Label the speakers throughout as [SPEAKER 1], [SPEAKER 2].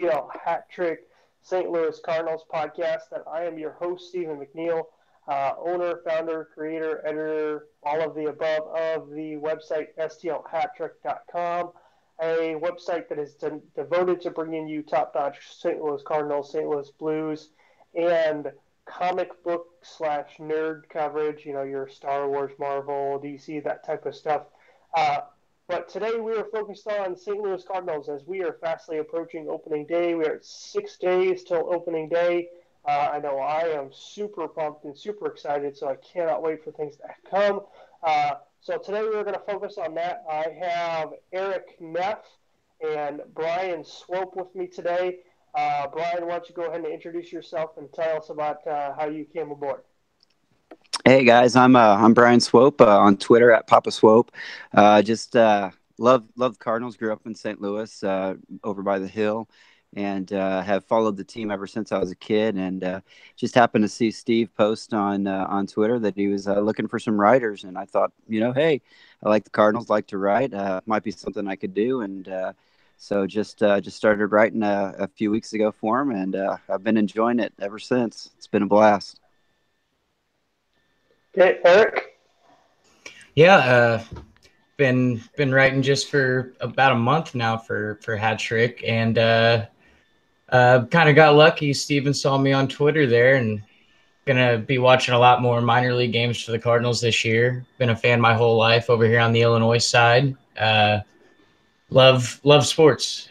[SPEAKER 1] STL Hat Trick St. Louis Cardinals podcast. And I am your host, Stephen McNeil, owner, founder, creator, editor, all of the above of the website stlhattrick.com, a website that is devoted to bringing you top-notch St. Louis Cardinals, St. Louis Blues, and comic book slash nerd coverage, your Star Wars, Marvel, DC, that type of stuff. Uh, but today we are focused on St. Louis Cardinals as we are fastly approaching opening day. We are at 6 days till opening day. I know I am super pumped and super excited, so I cannot wait for things to come. So today we're going to focus on that. I have Erik Neff and Brian Swop with me today. Brian, why don't you go ahead and introduce yourself and tell us about how you came aboard?
[SPEAKER 2] Hey guys, I'm Brian Swope on Twitter at Papa Swope. Just love the Cardinals. Grew up in St. Louis, over by the hill, and have followed the team ever since I was a kid. And just happened to see Steve post on Twitter that he was looking for some writers, and I thought, hey, I like the Cardinals, like to write. Might be something I could do, and so just started writing a few weeks ago for him, and I've been enjoying it ever since. It's been a blast.
[SPEAKER 1] Okay, Erik?
[SPEAKER 3] Yeah, been writing just for about a month now for Hat Trick, and kind of got lucky. Steven saw me on Twitter there, and gonna be watching a lot more minor league games for the Cardinals this year. Been a fan my whole life over here on the Illinois side. Love sports.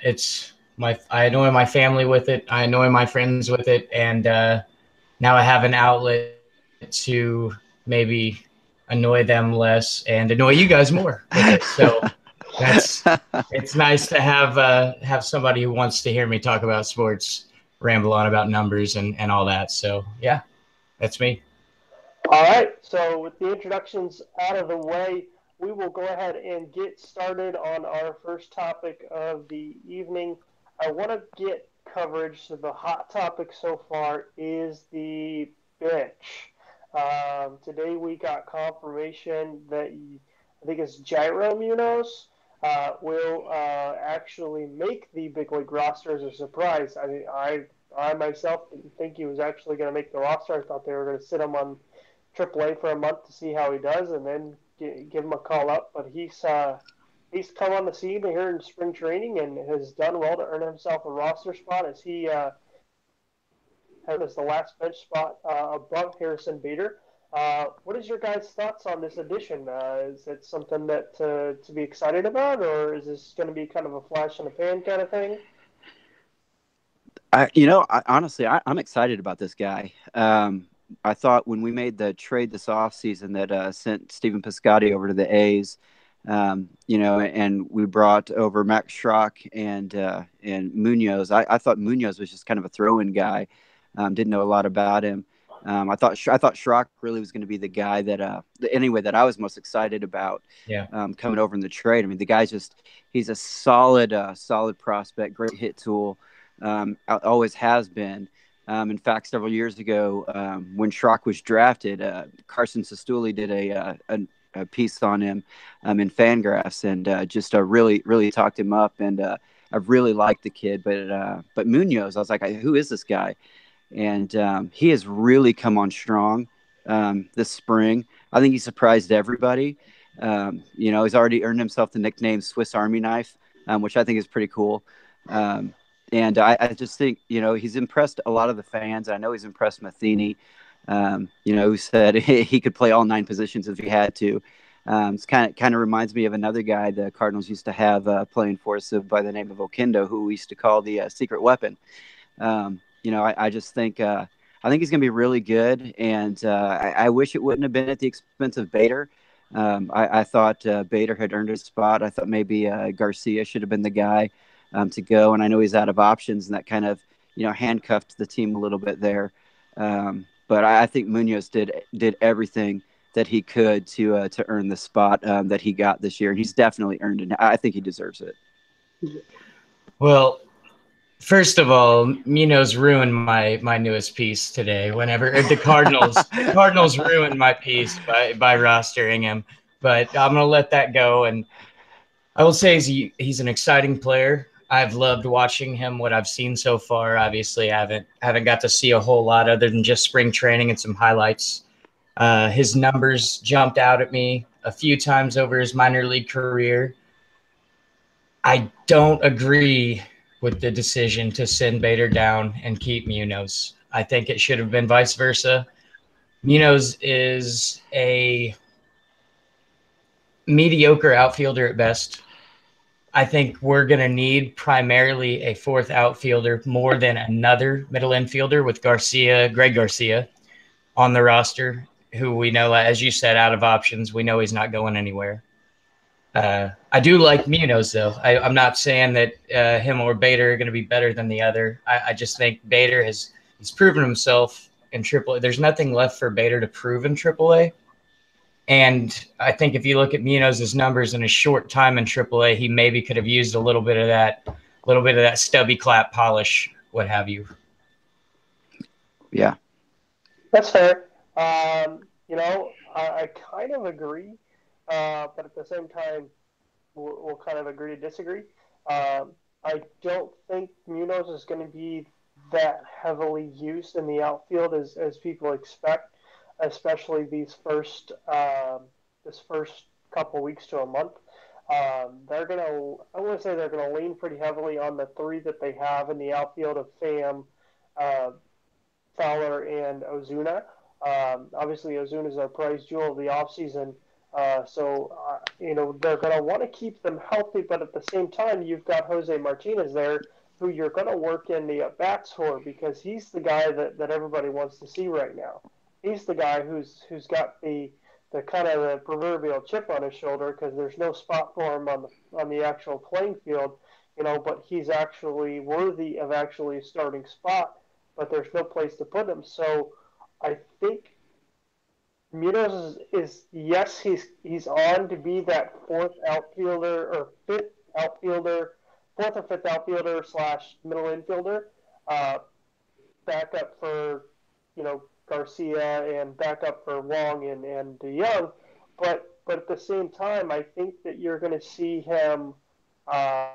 [SPEAKER 3] I annoy my family with it. I annoy my friends with it, and now I have an outlet to maybe annoy them less and annoy you guys more with it. So it's nice to have somebody who wants to hear me talk about sports, ramble on about numbers and all that. So yeah, that's me.
[SPEAKER 1] All right, so with the introductions out of the way, we will go ahead and get started on our first topic of the evening. I want to get coverage. So the hot topic so far is the bench. Today we got confirmation that I think it's Gyro Munoz will actually make the big league roster as a surprise. I myself didn't think he was actually going to make the roster. I thought they were going to sit him on AAA for a month to see how he does, and then give him a call up. But he's come on the scene here in spring training and has done well to earn himself a roster spot as he as the last bench spot above Harrison Bader. What is your guys' thoughts on this addition? Is it something that to be excited about, or is this going to be kind of a flash in the pan kind of thing?
[SPEAKER 2] Honestly, I'm excited about this guy. I thought when we made the trade this offseason that sent Stephen Piscotty over to the A's, and we brought over Max Schrock and Munoz. I thought Munoz was just kind of a throw-in guy. Didn't know a lot about him. I thought Schrock really was going to be the guy that that I was most excited about.
[SPEAKER 3] Yeah.
[SPEAKER 2] Coming over in the trade. I mean, the guy's he's a solid prospect, great hit tool. Always has been. In fact, several years ago, when Schrock was drafted, Carson Sestouli did a piece on him in Fangraphs, and just really talked him up. And I really liked the kid, but Munoz, I was like, who is this guy? And he has really come on strong this spring. I think he surprised everybody. He's already earned himself the nickname Swiss Army Knife, which I think is pretty cool. And I just think, he's impressed a lot of the fans. I know he's impressed Matheny, who said he could play all 9 positions if he had to. It's kind of reminds me of another guy the Cardinals used to have playing for us by the name of Oquendo, who we used to call the secret weapon. I just think I think he's going to be really good, and I wish it wouldn't have been at the expense of Bader. I thought Bader had earned his spot. I thought maybe Garcia should have been the guy to go, and I know he's out of options, and that kind of handcuffed the team a little bit there. But I think Munoz did everything that he could to earn the spot that he got this year, and he's definitely earned it. I think he deserves it.
[SPEAKER 3] Well, first of all, Munoz ruined my newest piece today. Whenever the Cardinals ruined my piece by rostering him, but I'm gonna let that go. And I will say he's an exciting player. I've loved watching him. What I've seen so far, obviously, I haven't got to see a whole lot other than just spring training and some highlights. His numbers jumped out at me a few times over his minor league career. I don't agree with the decision to send Bader down and keep Munoz. I think it should have been vice versa. Munoz is a mediocre outfielder at best. I think we're going to need primarily a fourth outfielder more than another middle infielder with Greg Garcia on the roster, who we know, as you said, out of options. We know he's not going anywhere. I do like Munoz, though. I'm not saying that him or Bader are going to be better than the other. I just think Bader he's proven himself in AAA. There's nothing left for Bader to prove in AAA. And I think if you look at Munoz's numbers in a short time in AAA, he maybe could have used a little bit of that stubby clap polish, what have you.
[SPEAKER 2] Yeah,
[SPEAKER 1] that's fair. I kind of agree, but at the same time, we'll kind of agree to disagree. I don't think Munoz is going to be that heavily used in the outfield as people expect, especially this first couple weeks to a month. I want to say they're gonna lean pretty heavily on the three that they have in the outfield of Pham, Fowler, and Ozuna. Obviously, Ozuna is our prize jewel of the offseason. They're going to want to keep them healthy, but at the same time, you've got Jose Martinez there, who you're going to work in the at-bats for, because he's the guy that everybody wants to see right now. He's the guy who's got the kind of the proverbial chip on his shoulder, because there's no spot for him on the actual playing field, but he's actually worthy of actually a starting spot, but there's no place to put him. So I think Munoz is yes, he's on to be that fourth or fifth or fifth outfielder / middle infielder, backup for Garcia and backup for Wong and DeYoung, but at the same time, I think that you're going to see him. I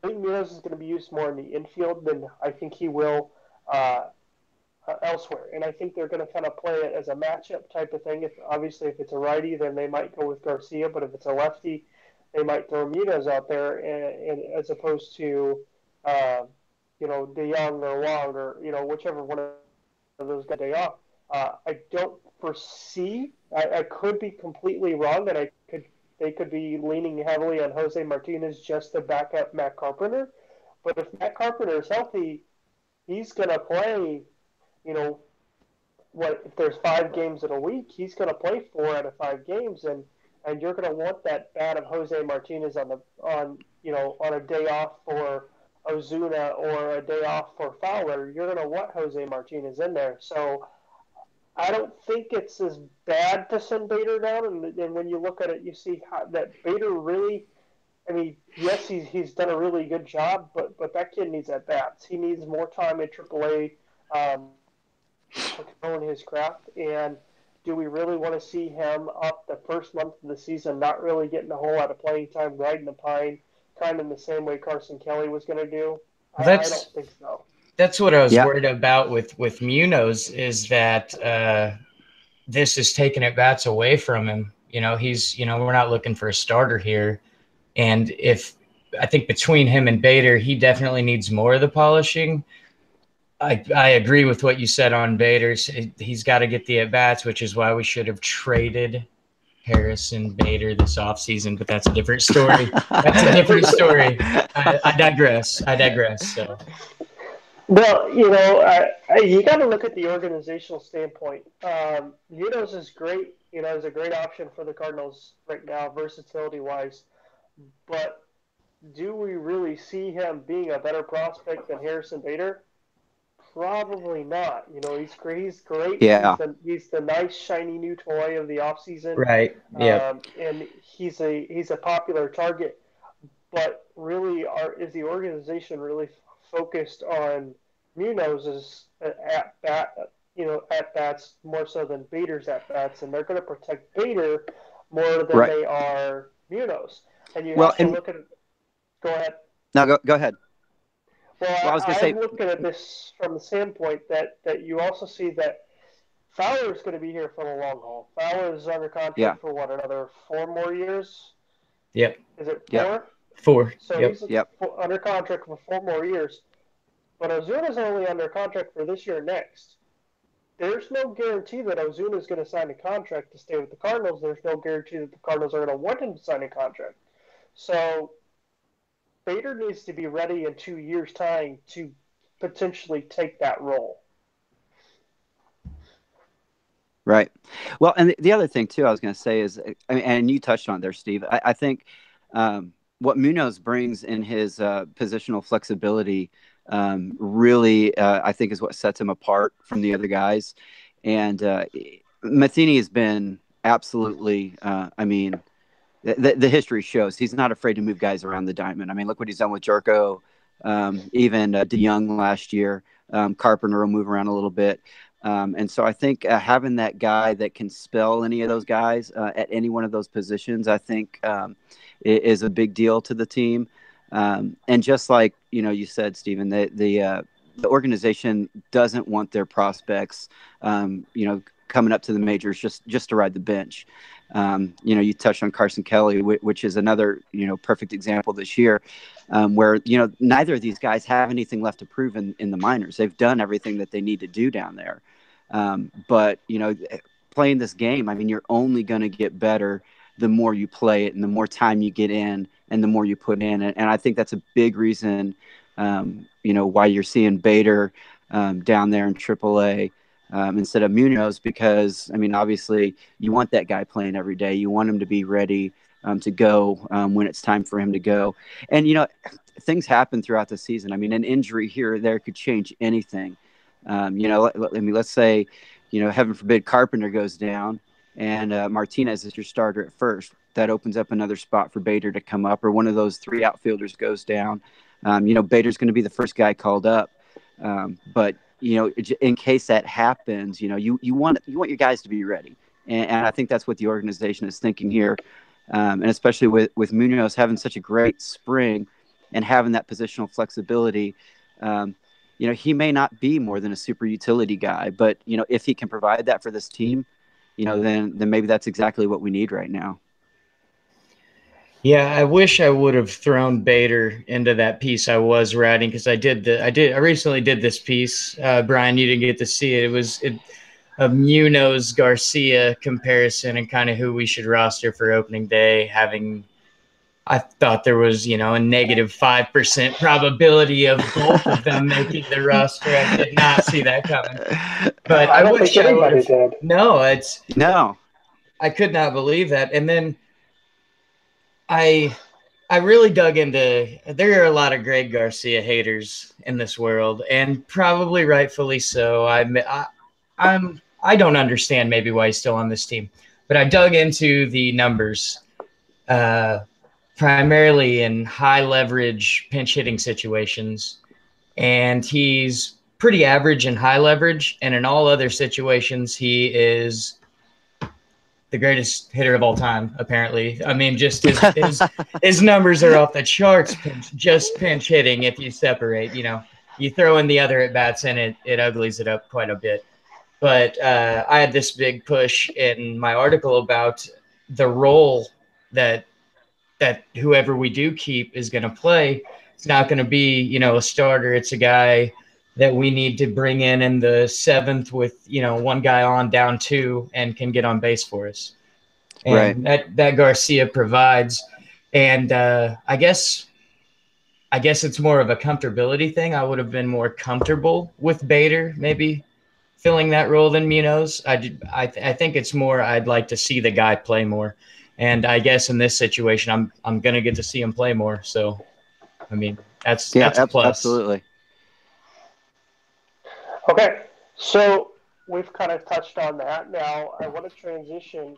[SPEAKER 1] think Munoz is going to be used more in the infield than I think he will elsewhere, and I think they're going to kind of play it as a matchup type of thing. If it's a righty, then they might go with Garcia, but if it's a lefty, they might throw Munoz out there, and as opposed to DeYoung or Wong or whichever one of those got day off. I don't foresee. I could be completely wrong, and they could be leaning heavily on Jose Martinez just to back up Matt Carpenter. But if Matt Carpenter is healthy, he's going to play. If there's 5 games in a week, he's going to play 4 out of 5 games, and you're going to want that bat of Jose Martinez on a day off for Ozuna or a day off for Fowler. You're going to want Jose Martinez in there. So I don't think it's as bad to send Bader down, and when you look at it, you see that Bader really. I mean, yes, he's done a really good job, but that kid needs at bats. He needs more time in AAA. Controlling his craft, and do we really want to see him up the first month of the season not really getting a whole lot of playing time, riding the pine, kind of in the same way Carson Kelly was going to do? I don't think so.
[SPEAKER 3] That's what I was worried about with Munoz, is that this is taking at bats away from him. We're not looking for a starter here, and I think between him and Bader, he definitely needs more of the polishing. I agree with what you said on Bader. He's got to get the at-bats, which is why we should have traded Harrison Bader this offseason, but that's a different story. I digress. So.
[SPEAKER 1] Well, you got to look at the organizational standpoint. Munoz is great. Is a great option for the Cardinals right now, versatility-wise. But do we really see him being a better prospect than Harrison Bader? Probably not. He's great.
[SPEAKER 2] Yeah.
[SPEAKER 1] He's the nice shiny new toy of the offseason.
[SPEAKER 3] Right. Yeah.
[SPEAKER 1] And he's a popular target. But really, is the organization really focused on Munoz's at bats more so than Bader's at bats, and they're going to protect Bader more than they are Munoz. And you have to look at it. Go ahead.
[SPEAKER 2] No, go ahead.
[SPEAKER 1] Well,
[SPEAKER 2] I was going to say,
[SPEAKER 1] I'm looking at this from the standpoint that you also see that Fowler is going to be here for the long haul. Fowler is under
[SPEAKER 2] yeah,
[SPEAKER 1] contract for what, another 4 more years?
[SPEAKER 3] Yep.
[SPEAKER 1] Is it
[SPEAKER 2] yep,
[SPEAKER 1] 4?
[SPEAKER 3] 4.
[SPEAKER 1] So
[SPEAKER 3] Yep.
[SPEAKER 1] he's
[SPEAKER 2] yep,
[SPEAKER 1] under contract for 4 more years. But Ozuna's only under contract for this year and next. There's no guarantee that Ozuna is going to sign a contract to stay with the Cardinals. There's no guarantee that the Cardinals are going to want him to sign a contract. So Bader needs to be ready in 2 years' time to potentially take that role.
[SPEAKER 2] right. Well, and the other thing too, I was going to say is, I mean, and you touched on it there, Steve. I think what Munoz brings in his positional flexibility really, I think, is what sets him apart from the other guys. And Matheny has been absolutely, I mean, the history shows he's not afraid to move guys around the diamond. I mean, look what he's done with Jerko, even DeYoung last year. Carpenter will move around a little bit. And so I think having that guy that can spell any of those guys at any one of those positions, I think is a big deal to the team. And just like, you said, Stephen, the organization doesn't want their prospects, coming up to the majors just to ride the bench. You touched on Carson Kelly, which is another, perfect example this year, where, neither of these guys have anything left to prove in the minors. They've done everything that they need to do down there. But, playing this game, I mean, you're only going to get better the more you play it and the more time you get in and the more you put in. And I think that's a big reason, why you're seeing Bader down there in AAA. Instead of Munoz, because, I mean, obviously you want that guy playing every day. You want him to be ready to go when it's time for him to go. And, things happen throughout the season. I mean, an injury here or there could change anything. Let's say, heaven forbid, Carpenter goes down and Martinez is your starter at first. That opens up another spot for Bader to come up, or one of those three outfielders goes down. Bader's going to be the first guy called up. But in case that happens, you want your guys to be ready, and I think that's what the organization is thinking here, and especially with Munoz having such a great spring and having that positional flexibility. He may not be more than a super utility guy, but if he can provide that for this team, then maybe that's exactly what we need right now.
[SPEAKER 3] Yeah, I wish I would have thrown Bader into that piece I was writing, because I recently did this piece. Brian, you didn't get to see it. It was a Munoz Garcia comparison and kind of who we should roster for opening day. I thought there was, a -5% probability of both of them making the roster. I did not see that coming. But
[SPEAKER 1] I don't think anybody did.
[SPEAKER 3] No,
[SPEAKER 2] I
[SPEAKER 3] could not believe that. And then I really dug into. There are a lot of Greg Garcia haters in this world, and probably rightfully so. I don't understand maybe why he's still on this team, but I dug into the numbers, primarily in high leverage pinch hitting situations, and he's pretty average in high leverage, and in all other situations he is the greatest hitter of all time, apparently. I mean, just his numbers are off the charts, pinch hitting. If you separate, you throw in the other at bats and it uglies it up quite a bit. But I had this big push in my article about the role that whoever we do keep is going to play. It's not going to be, a starter. It's a guy that we need to bring in the seventh with, one guy on, down two, and can get on base for us. And
[SPEAKER 2] right.
[SPEAKER 3] that Garcia provides. And I guess it's more of a comfortability thing. I would have been more comfortable with Bader maybe filling that role than Munoz. I think it's more I'd like to see the guy play more. And I guess in this situation, I'm going to get to see him play more. So, I mean, that's a plus.
[SPEAKER 2] Absolutely.
[SPEAKER 1] Okay, so we've kind of touched on that. Now I want to transition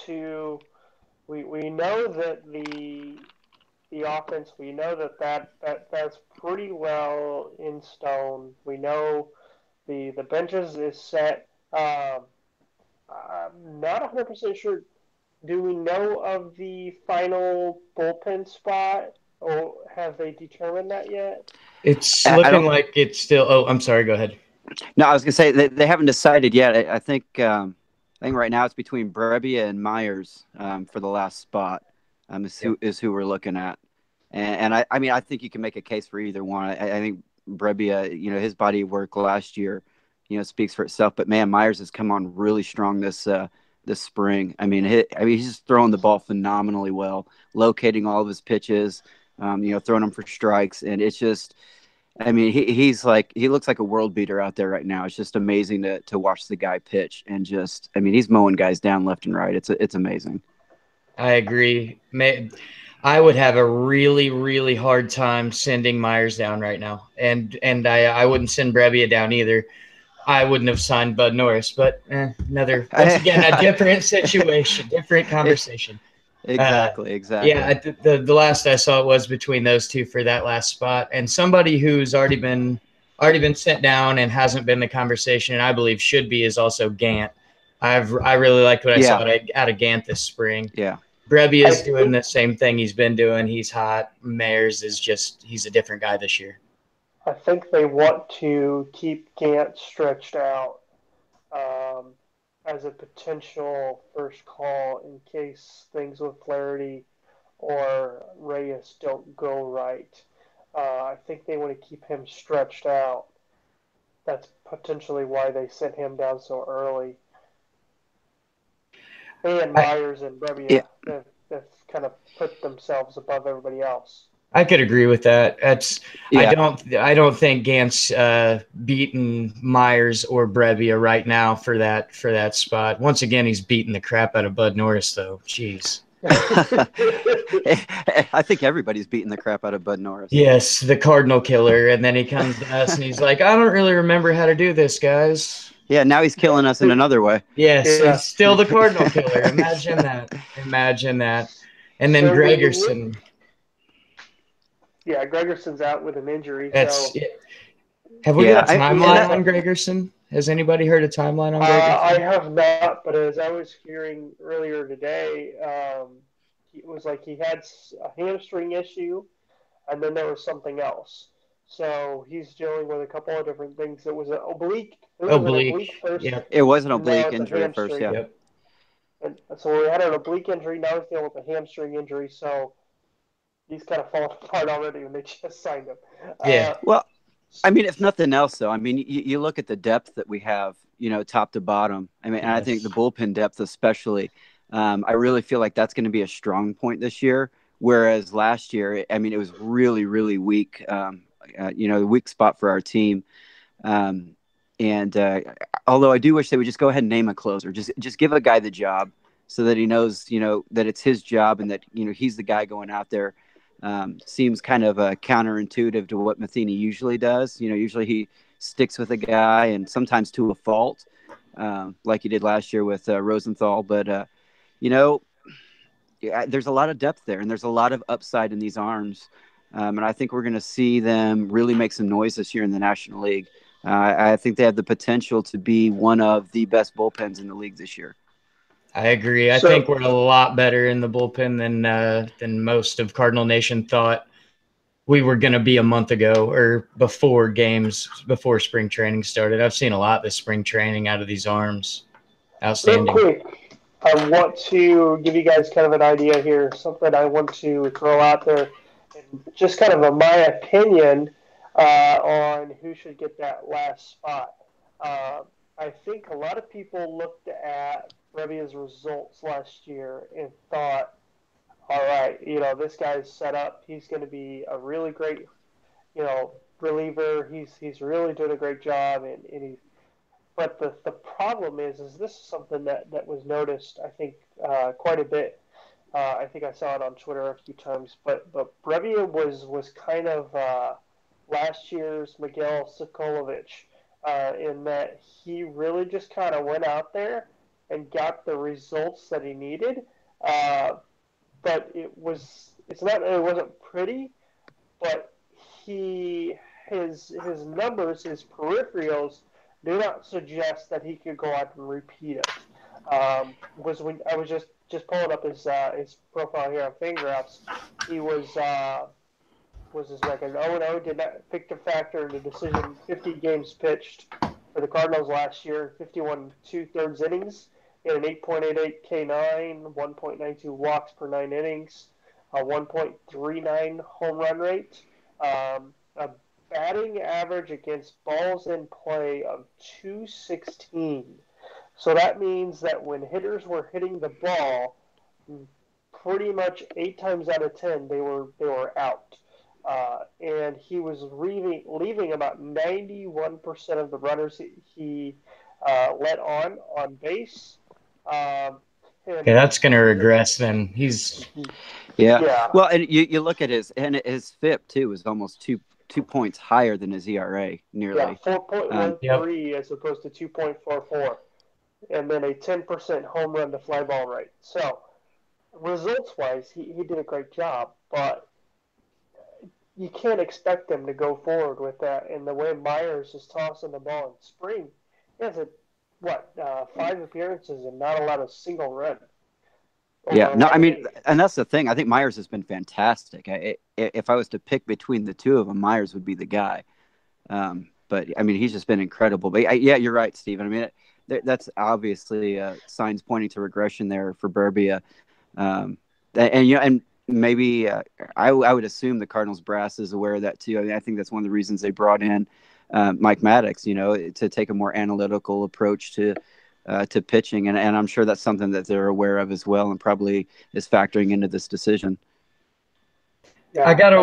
[SPEAKER 1] to we know that the offense, we know that's pretty well in stone. We know the benches is set. I'm not 100% sure. Do we know of the final bullpen spot? Oh, have they determined that yet?
[SPEAKER 3] It's
[SPEAKER 2] I
[SPEAKER 3] looking
[SPEAKER 2] don't.
[SPEAKER 3] like it's still. Oh, I'm sorry. Go ahead.
[SPEAKER 2] No, I was gonna say they haven't decided yet. I think right now it's between Brebbia and Myers for the last spot.
[SPEAKER 3] Yep.
[SPEAKER 2] Is who we're looking at, and I mean I think you can make a case for either one. I think Brebbia, his body of work last year, speaks for itself. But man, Myers has come on really strong this spring. He's just throwing the ball phenomenally well, locating all of his pitches, throwing them for strikes, and it's just. He looks like a world beater out there right now. It's just amazing to watch the guy pitch and he's mowing guys down left and right. It's amazing.
[SPEAKER 3] I agree. I would have a really, really hard time sending Myers down right now, and I wouldn't send Brebbia down either. I wouldn't have signed Bud Norris, but once again, a different situation, different conversation.
[SPEAKER 2] Exactly.
[SPEAKER 3] Yeah, the last I saw was between those two for that last spot, and somebody who's already been sent down and hasn't been the conversation, and I believe should be, is also Gant. I really liked what I saw out of Gant this spring.
[SPEAKER 2] Yeah.
[SPEAKER 3] Brebbia is doing the same thing he's been doing. He's hot. Mayers is he's a different guy this year.
[SPEAKER 1] I think they want to keep Gant stretched out as a potential first call in case things with Flaherty or Reyes don't go right. I think they want to keep him stretched out. That's potentially why they sent him down so early. And Myers and Brebbia have kind of put themselves above everybody else.
[SPEAKER 3] I could agree with that. I don't think Gant's beating Myers or Brebbia right now for that spot. Once again, he's beating the crap out of Bud Norris, though. Jeez.
[SPEAKER 2] I think everybody's beating the crap out of Bud Norris.
[SPEAKER 3] Yes, the Cardinal killer, and then he comes to us and he's like, "I don't really remember how to do this, guys."
[SPEAKER 2] Yeah, now he's killing us in another way.
[SPEAKER 3] Yes, he's still the Cardinal killer. Imagine that. Imagine that. And then Gregerson.
[SPEAKER 1] Yeah, Gregerson's out with an injury.
[SPEAKER 3] Have we got a timeline on Gregerson? Has anybody heard a timeline on Gregerson?
[SPEAKER 1] I have not, but as I was hearing earlier today, it was like he had a hamstring issue, and then there was something else. So he's dealing with a couple of different things. It was an oblique. It was an oblique first.
[SPEAKER 2] Yep. It was an oblique injury at first, yeah.
[SPEAKER 3] Yep.
[SPEAKER 1] And so we had an oblique injury. Now he's dealing with a hamstring injury. So he's kind of falling apart already when they just signed him.
[SPEAKER 3] Yeah.
[SPEAKER 2] Well, I mean, if nothing else, though, I mean, you look at the depth that we have, top to bottom. I mean, and I think the bullpen depth especially, I really feel like that's going to be a strong point this year. Whereas last year, I mean, it was really, really weak, the weak spot for our team. Although I do wish they would just go ahead and name a closer, just give a guy the job so that he knows, that it's his job and that, he's the guy going out there. Seems kind of counterintuitive to what Matheny usually does. Usually he sticks with a guy and sometimes to a fault, like he did last year with Rosenthal. But, there's a lot of depth there and there's a lot of upside in these arms. And I think we're going to see them really make some noise this year in the National League. I think they have the potential to be one of the best bullpens in the league this year.
[SPEAKER 3] I agree. I think we're a lot better in the bullpen than most of Cardinal Nation thought we were going to be a month ago or before spring training started. I've seen a lot this spring training out of these arms. Outstanding.
[SPEAKER 1] Real quick, I want to give you guys kind of an idea here, something I want to throw out there, just kind of my opinion on who should get that last spot. I think a lot of people looked at Rebbia's results last year and thought, all right, this guy's set up. He's going to be a really great, reliever. He's really doing a great job, but the problem is this is something that was noticed, I think, quite a bit. I think I saw it on Twitter a few times, but Brebbia was kind of last year's Miguel Sokolovic in that he really just kind of went out there and got the results that he needed, but it wasn't pretty, but his numbers, his peripherals, do not suggest that he could go out and repeat it. I was just pulling up his profile here on Fangraphs. He was was his record. 0-0 did not pick to factor in the decision. 50 games pitched for the Cardinals last year, 51 2/3 innings, in an 8.88 K9, 1.92 walks per 9 innings, a 1.39 home run rate, a batting average against balls in play of 216. So that means that when hitters were hitting the ball, pretty much 8 times out of 10 they were out, and he was leaving about 91% of the runners he let on base.
[SPEAKER 3] Okay, that's going to regress then.
[SPEAKER 2] Yeah. Well, and you look at his FIP too is almost two points higher than his ERA, nearly.
[SPEAKER 1] Yeah, 4.13 as opposed to 2.44, and then a 10% home run to fly ball rate. So results-wise, he did a great job, but you can't expect him to go forward with that. And the way Myers is tossing the ball in spring, he has 5 appearances and not allowed a single run.
[SPEAKER 2] Yeah, no, I mean, and that's the thing. I think Myers has been fantastic. If I was to pick between the two of them, Myers would be the guy. But I mean, he's just been incredible. But yeah, you're right, Steven. I mean, that's obviously signs pointing to regression there for Burbia. And maybe I would assume the Cardinals brass is aware of that too. I mean, I think that's one of the reasons they brought in Mike Maddox, to take a more analytical approach to pitching, and I'm sure that's something that they're aware of as well, and probably is factoring into this decision.
[SPEAKER 3] Yeah, I've got to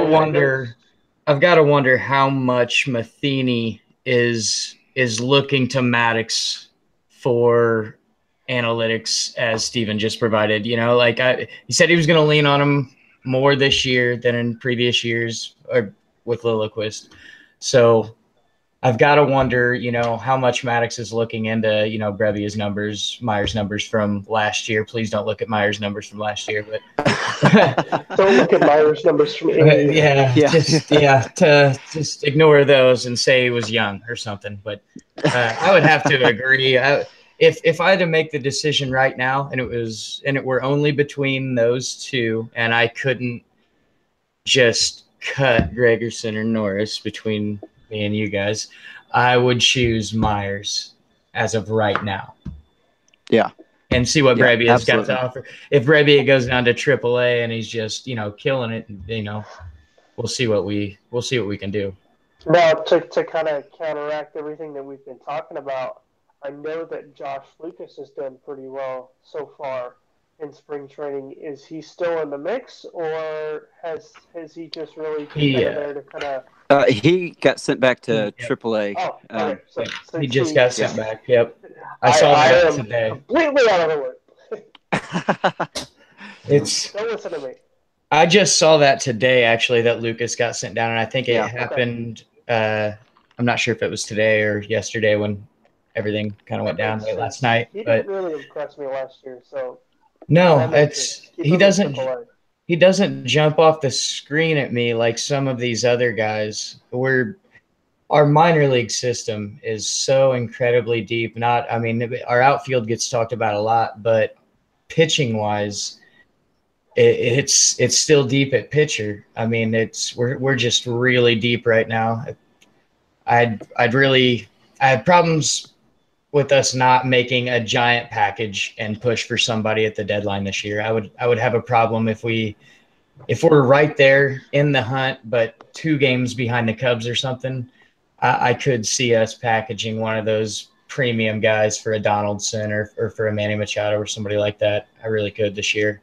[SPEAKER 3] wonder how much Matheny is looking to Maddox for analytics, as Steven just provided. He said he was going to lean on him more this year than in previous years with Lilliquist. So I've got to wonder, how much Maddox is looking into, Brevia's numbers, Myers' numbers from last year. Please don't look at Myers' numbers from last year, but
[SPEAKER 1] don't look at Myers' numbers from any year.
[SPEAKER 3] Just ignore those and say he was young or something. But I would have to agree. If I had to make the decision right now, and it were only between those two, and I couldn't just cut Gregerson or Norris between me and you guys, I would choose Myers as of right now.
[SPEAKER 2] Yeah.
[SPEAKER 3] And see what Brebbia's got to offer. If Brebbia goes down to AAA and he's just, killing it, we'll see what we can do.
[SPEAKER 1] Now, to kind of counteract everything that we've been talking about, I know that Josh Lucas has done pretty well so far in spring training. Is he still in the mix, or has he just really been there to kind of?
[SPEAKER 2] He got sent back to AAA.
[SPEAKER 1] Oh, okay. So
[SPEAKER 3] he just got sent back. Yep, I saw that today.
[SPEAKER 1] Completely out of the loop.
[SPEAKER 3] Don't
[SPEAKER 1] listen to me.
[SPEAKER 3] I just saw that today, actually, that Lucas got sent down, and I think it happened. I'm not sure if it was today or yesterday when everything kind of went down late last night.
[SPEAKER 1] He didn't really impress me last year, so.
[SPEAKER 3] No, he doesn't jump off the screen at me like some of these other guys. Our minor league system is so incredibly deep. Our outfield gets talked about a lot, but pitching wise, it's still deep at pitcher. I mean, we're just really deep right now. I have problems with us not making a giant package and push for somebody at the deadline this year. I would have a problem if we're right there in the hunt, but 2 games behind the Cubs or something. I could see us packaging one of those premium guys for a Donaldson or for a Manny Machado or somebody like that. I really could this year.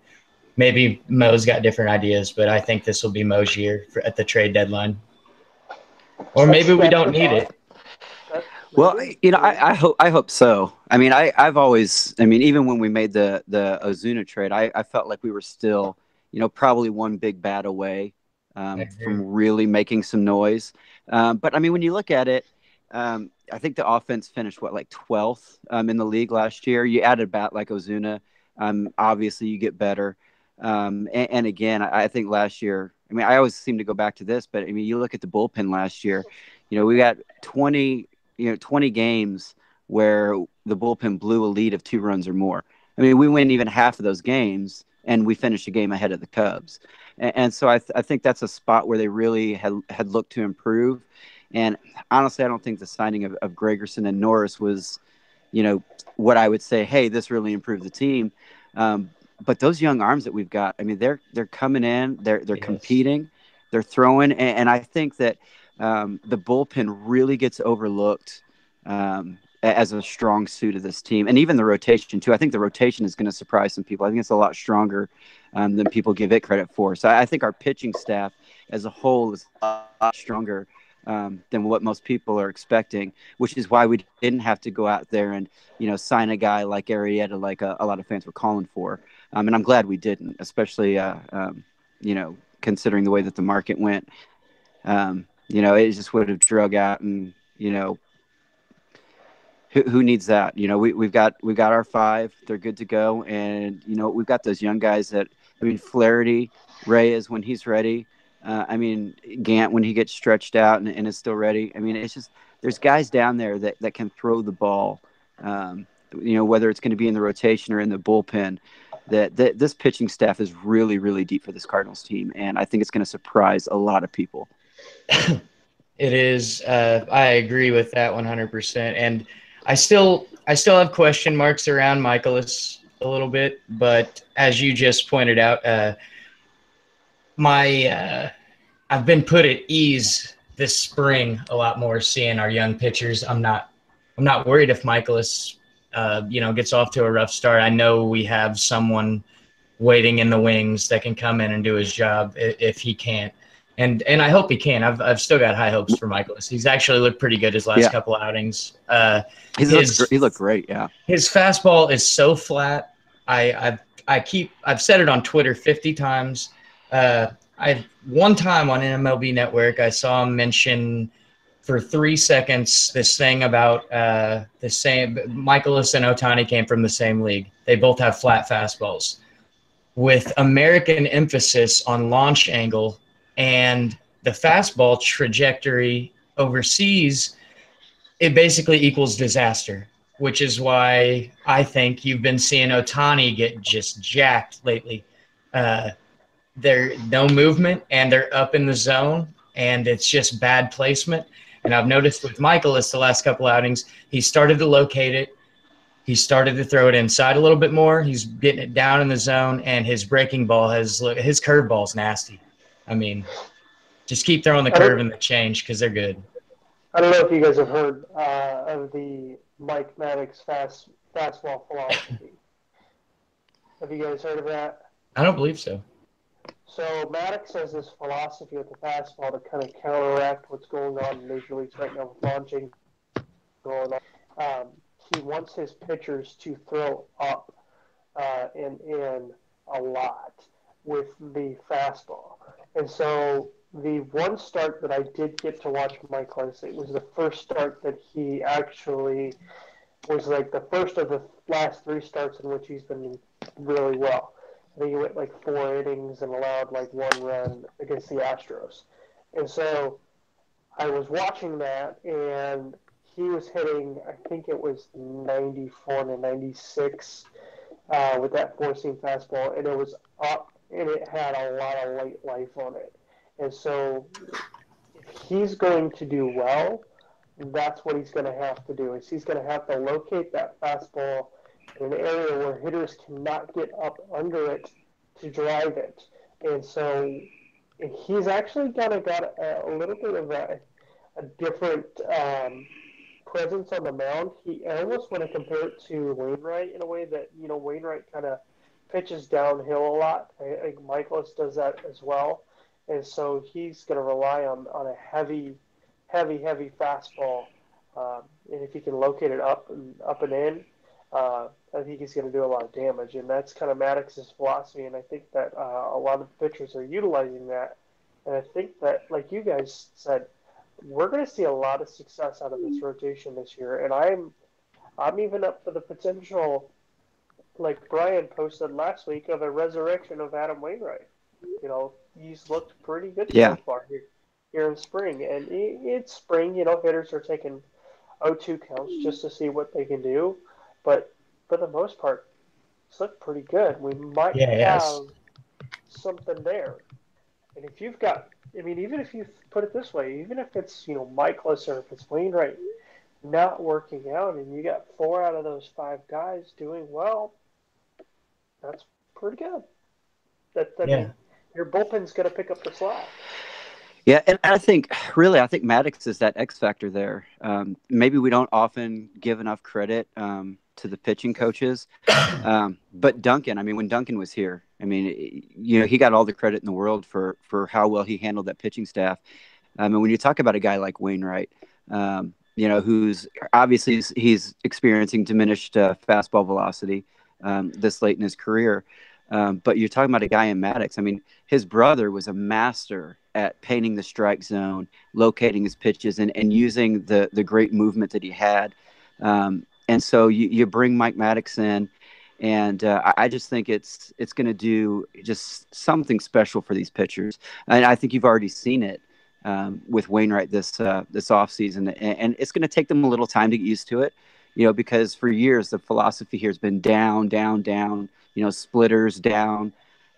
[SPEAKER 3] Maybe Mo's got different ideas, but I think this will be Mo's year at the trade deadline. Or maybe we don't need it.
[SPEAKER 2] Well, I hope so. I mean, even when we made the Ozuna trade, I felt like we were still, probably one big bat away from really making some noise. But I mean, when you look at it, I think the offense finished 12th in the league last year. You add a bat like Ozuna, obviously you get better. And again, I think last year, I mean, I always seem to go back to this, but I mean, you look at the bullpen last year. We got 20 games where the bullpen blew a lead of 2 runs or more. I mean, we win even half of those games, and we finished a game ahead of the Cubs. And so I think that's a spot where they really had looked to improve. And honestly, I don't think the signing of Gregerson and Norris was, what I would say, hey, this really improved the team. But those young arms that we've got, I mean, they're coming in, they're
[SPEAKER 3] Yes.
[SPEAKER 2] competing, they're throwing, and I think that the bullpen really gets overlooked as a strong suit of this team, and even the rotation too. I think the rotation is going to surprise some people. I think it's a lot stronger than people give it credit for. So I think our pitching staff as a whole is a lot stronger than what most people are expecting, which is why we didn't have to go out there and sign a guy like Arrieta, like a lot of fans were calling for. And I'm glad we didn't, especially considering the way that the market went. It just would have drug out, and who needs that? We've got our five. They're good to go, and we've got those young guys that, I mean, Flaherty, Reyes when he's ready. Gant when he gets stretched out and is still ready. I mean, it's just there's guys down there that can throw the ball. Whether it's going to be in the rotation or in the bullpen. That this pitching staff is really, really deep for this Cardinals team, and I think it's going to surprise a lot of people.
[SPEAKER 3] It is. I agree with that 100%, and I still have question marks around Michaelis a little bit, but as you just pointed out, I've been put at ease this spring a lot more seeing our young pitchers. I'm not worried if Michaelis gets off to a rough start. I know we have someone waiting in the wings that can come in and do his job if he can't. And I hope he can. I've still got high hopes for Michaelis. He's actually looked pretty good his last couple outings.
[SPEAKER 2] He looked great. Yeah.
[SPEAKER 3] His fastball is so flat. I've said it on Twitter 50 times. One time on MLB Network, I saw him mention for 3 seconds this thing about the same. Michaelis and Ohtani came from the same league. They both have flat fastballs with American emphasis on launch angle. And the fastball trajectory overseas, it basically equals disaster, which is why I think you've been seeing Ohtani get just jacked lately. They're no movement, and they're up in the zone, and it's just bad placement. And I've noticed with Michaelis the last couple outings, he started to locate it. He started to throw it inside a little bit more. He's getting it down in the zone, and his breaking ball his curveball's nasty. I mean, just keep throwing the curve and the change because they're good.
[SPEAKER 1] I don't know if you guys have heard of the Mike Maddox fastball philosophy. Have you guys heard of that?
[SPEAKER 3] I don't believe so.
[SPEAKER 1] So Maddox has this philosophy with the fastball to kind of counteract what's going on in Major Leagues right now with launching going on. He wants his pitchers to throw up and in a lot with the fastball. And so the one start that I did get to watch Michaelis, it was the first start that he actually was like the first of the last 3 starts in which he's been really well. I think he went like 4 innings and allowed like 1 run against the Astros. And so I was watching that, and he was hitting, I think it was 94 to 96 with that 4-seam fastball, and it was up, and it had a lot of late life on it. And so if he's going to do well, that's what he's going to have to do. Is he's going to have to locate that fastball in an area where hitters cannot get up under it to drive it. And so he's actually got a little bit of a different presence on the mound. I almost want to compare it to Wainwright in a way that, Wainwright kind of pitches downhill a lot. I think Michaelis does that as well. And so he's going to rely on a heavy fastball. And if he can locate it up and in, I think he's going to do a lot of damage. And that's kind of Maddox's philosophy. And I think that a lot of pitchers are utilizing that. And I think that, like you guys said, we're going to see a lot of success out of this rotation this year. And I'm even up for the potential, like Brian posted last week, of a resurrection of Adam Wainwright. He's looked pretty good so far here in spring. And it's spring, hitters are taking 0-2 counts just to see what they can do. But for the most part, It's looked pretty good. We might
[SPEAKER 3] Yeah,
[SPEAKER 1] have
[SPEAKER 3] yes.
[SPEAKER 1] something there. And if you've got, I mean, even if you put it this way, even if it's, Michaelis or if it's Wainwright not working out and you got 4 out of those 5 guys doing well, that's pretty good. I
[SPEAKER 3] Yeah.
[SPEAKER 1] mean, your bullpen's going to pick up the slack.
[SPEAKER 2] Yeah, and I think Maddox is that X factor there. Maybe we don't often give enough credit to the pitching coaches, but Duncan. I mean, when Duncan was here, I mean, he got all the credit in the world for how well he handled that pitching staff. And when you talk about a guy like Wainwright, who's obviously he's experiencing diminished fastball velocity this late in his career. But you're talking about a guy in Maddox. I mean, his brother was a master at painting the strike zone, locating his pitches, and using the great movement that he had. And so you bring Mike Maddox in, and I just think it's going to do just something special for these pitchers. And I think you've already seen it with Wainwright this offseason, and it's going to take them a little time to get used to it. Because for years the philosophy here has been down, down, down. Splitters down,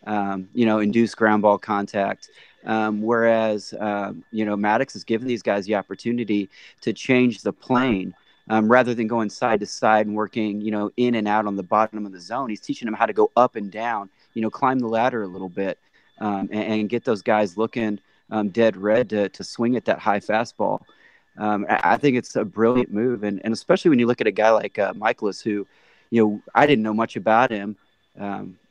[SPEAKER 2] induced ground ball contact. Whereas, Maddox is giving these guys the opportunity to change the plane rather than going side to side and working, in and out on the bottom of the zone. He's teaching them how to go up and down, climb the ladder a little bit and get those guys looking dead red to swing at that high fastball. I think it's a brilliant move. And especially when you look at a guy like Michaelis, who, I didn't know much about him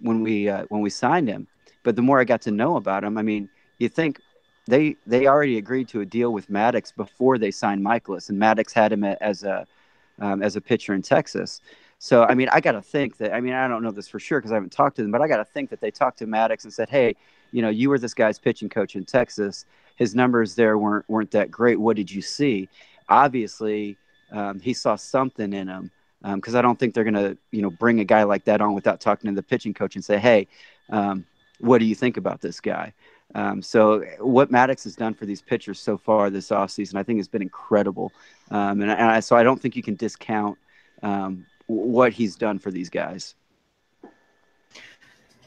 [SPEAKER 2] when we signed him, but the more I got to know about him, I mean, you think they already agreed to a deal with Maddox before they signed Michaelis, and Maddox had him as a pitcher in Texas. So I mean, I got to think that, I mean, I don't know this for sure because I haven't talked to them, but I got to think that they talked to Maddox and said, hey, you were this guy's pitching coach in Texas. His numbers there weren't that great. What did you see? Obviously, he saw something in him. Because I don't think they're going to, bring a guy like that on without talking to the pitching coach and say, hey, what do you think about this guy? So what Maddox has done for these pitchers so far this offseason, I think has been incredible. So I don't think you can discount what he's done for these guys.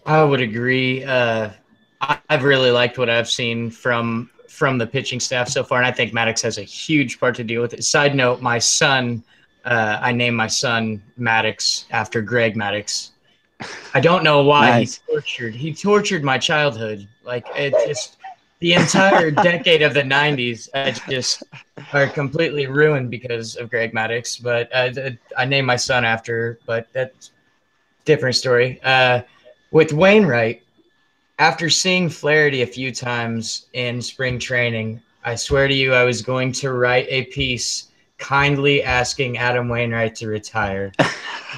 [SPEAKER 3] I would agree. I've really liked what I've seen from the pitching staff so far, and I think Maddox has a huge part to deal with it. Side note, my son, I named my son Maddox after Greg Maddox. I don't know why. Nice. He tortured my childhood. Like, it just, the entire decade of the 90s, I just are completely ruined because of Greg Maddox. But I named my son after, but that's a different story. With Wainwright, after seeing Flaherty a few times in spring training, I swear to you, I was going to write a piece kindly asking Adam Wainwright to retire.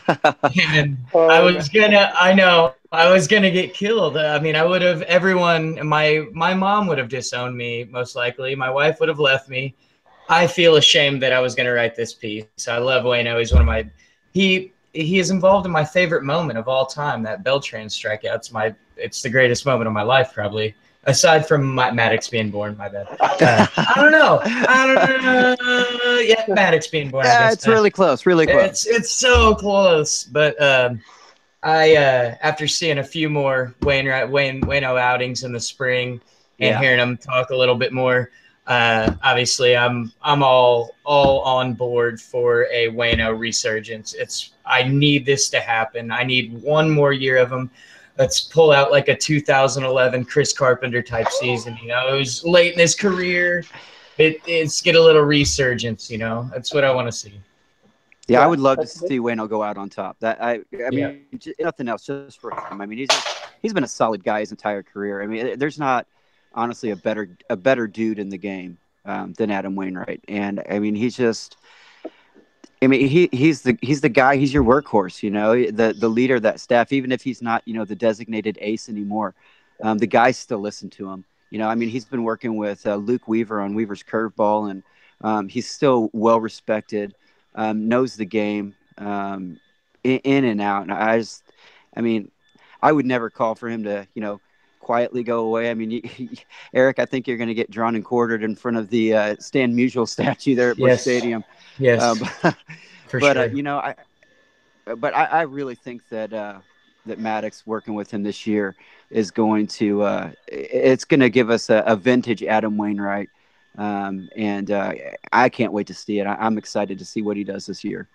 [SPEAKER 3] And I was gonna get killed. I mean, I would have, my mom would have disowned me, most likely. My wife would have left me. I feel ashamed that I was gonna write this piece. I love Waino. He's one of my, he is involved in my favorite moment of all time, that Beltran strikeout. It's the greatest moment of my life, probably. Aside from Maddox being born, my bad. I don't know. Yeah, Maddox being born.
[SPEAKER 2] Yeah, it's really close. Really close.
[SPEAKER 3] It's so close. But I after seeing a few more Waino outings in the spring and hearing him talk a little bit more, obviously I'm all on board for a Waino resurgence. I need this to happen. I need one more year of him. Let's pull out like a 2011 Chris Carpenter type season. It was late in his career. It's get a little resurgence. That's what I want to see.
[SPEAKER 2] Yeah, I would love to see Waino go out on top. I mean, nothing else, just for him. I mean, he's been a solid guy his entire career. I mean, there's not honestly a better dude in the game than Adam Wainwright, and I mean, he's just. I mean, he's the guy. He's your workhorse, the leader of that staff. Even if he's not, the designated ace anymore, the guys still listen to him. I mean, he's been working with Luke Weaver on Weaver's curveball, and he's still well respected, knows the game in and out. And I would never call for him to, quietly go away. I mean, Erik, I think you're going to get drawn and quartered in front of the Stan Musial statue there at Busch Stadium.
[SPEAKER 3] Yes,
[SPEAKER 2] for sure. I really think that that Maddox working with him this year is going to it's going to give us a vintage Adam Wainwright, and I can't wait to see it. I'm excited to see what he does this year.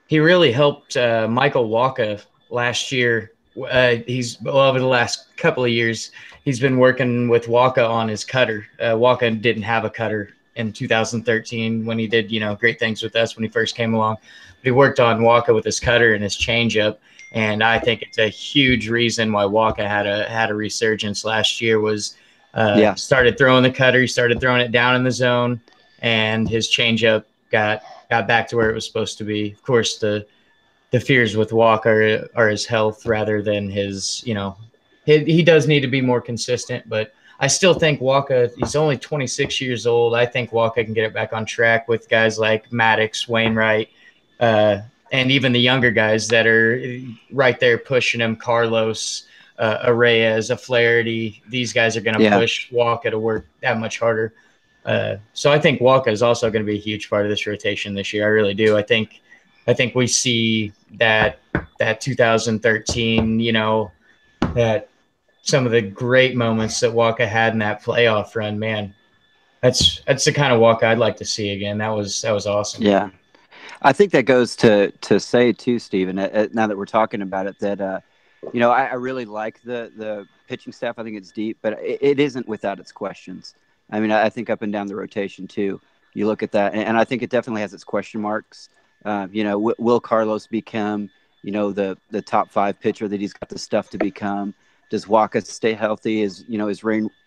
[SPEAKER 3] He really helped Michael Wacha last year. Over the last couple of years, he's been working with Wacha on his cutter. Wacha didn't have a cutter in 2013 when he did, great things with us when he first came along. But he worked on Wacha with his cutter and his changeup, and I think it's a huge reason why Wacha had a resurgence last year. Was started throwing the cutter, he started throwing it down in the zone, and his changeup got back to where it was supposed to be. Of course, the fears with Wacha are his health rather than his, he does need to be more consistent, but I still think Wacha, he's only 26 years old. I think Wacha can get it back on track with guys like Maddox, Wainwright, and even the younger guys that are right there pushing him, Carlos, Arraez, Flaherty. These guys are going to push Wacha to work that much harder. So I think Wacha is also going to be a huge part of this rotation this year. I really do. I think we see that 2013, that some of the great moments that Wacha had in that playoff run, man. That's the kind of Wacha I'd like to see again. That was awesome.
[SPEAKER 2] Yeah. I think that goes to say too, Stephen, now that we're talking about it, that I really like the pitching staff. I think it's deep, but it isn't without its questions. I mean, I think up and down the rotation too. You look at that, and I think it definitely has its question marks. Will Carlos become, the top 5 pitcher that he's got the stuff to become? Does Wacha stay healthy? Is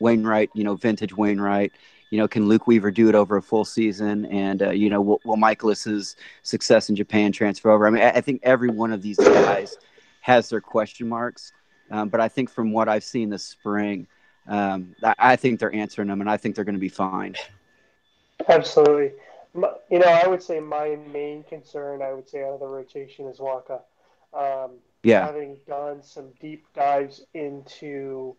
[SPEAKER 2] Wainwright, vintage Wainwright? Can Luke Weaver do it over a full season? And, will Michaelis's success in Japan transfer over? I mean, I think every one of these guys has their question marks. But I think from what I've seen this spring, I think they're answering them, and I think they're going to be fine.
[SPEAKER 1] Absolutely. I would say my main concern, out of the rotation is Wacha. Having done some deep dives into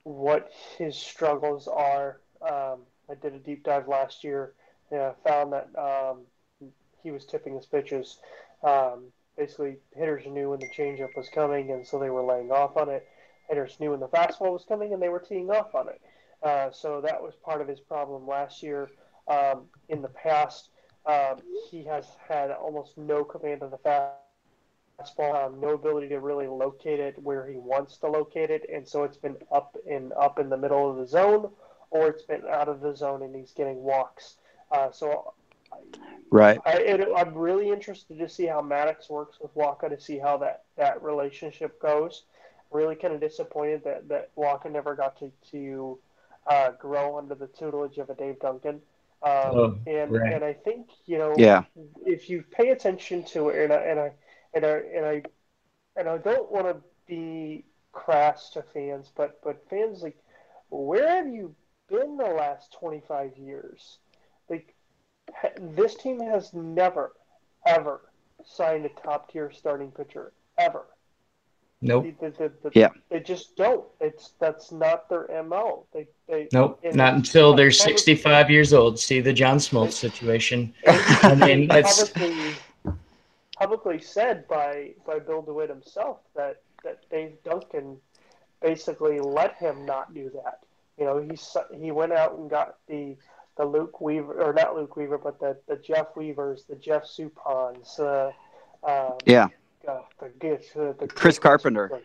[SPEAKER 1] what his struggles are, I did a deep dive last year and I found that he was tipping his pitches. Basically, hitters knew when the changeup was coming, and so they were laying off on it. Hitters knew when the fastball was coming, and they were teeing off on it. So that was part of his problem last year. In the past, he has had almost no command of the fastball, no ability to really locate it where he wants to locate it, and so it's been up in the middle of the zone, or it's been out of the zone and he's getting walks.
[SPEAKER 2] Right.
[SPEAKER 1] I'm really interested to see how Maddox works with Wacha, to see how that relationship goes. Really kind of disappointed that Wacha never got to grow under the tutelage of a Dave Duncan. And I think if you pay attention to it, and I don't want to be crass to fans, but fans, like, where have you been the last 25 years? Like, this team has never ever signed a top tier starting pitcher ever.
[SPEAKER 3] Nope.
[SPEAKER 1] They just don't. That's not their MO.
[SPEAKER 3] Nope. Not until they're 65 years old. See the John Smoltz situation. I mean, that's
[SPEAKER 1] publicly said by Bill DeWitt himself that Dave Duncan basically let him not do that. He went out and got the Luke Weaver, or not Luke Weaver, but the Jeff Weavers, the Jeff Supans, the
[SPEAKER 2] Chris Carpenter.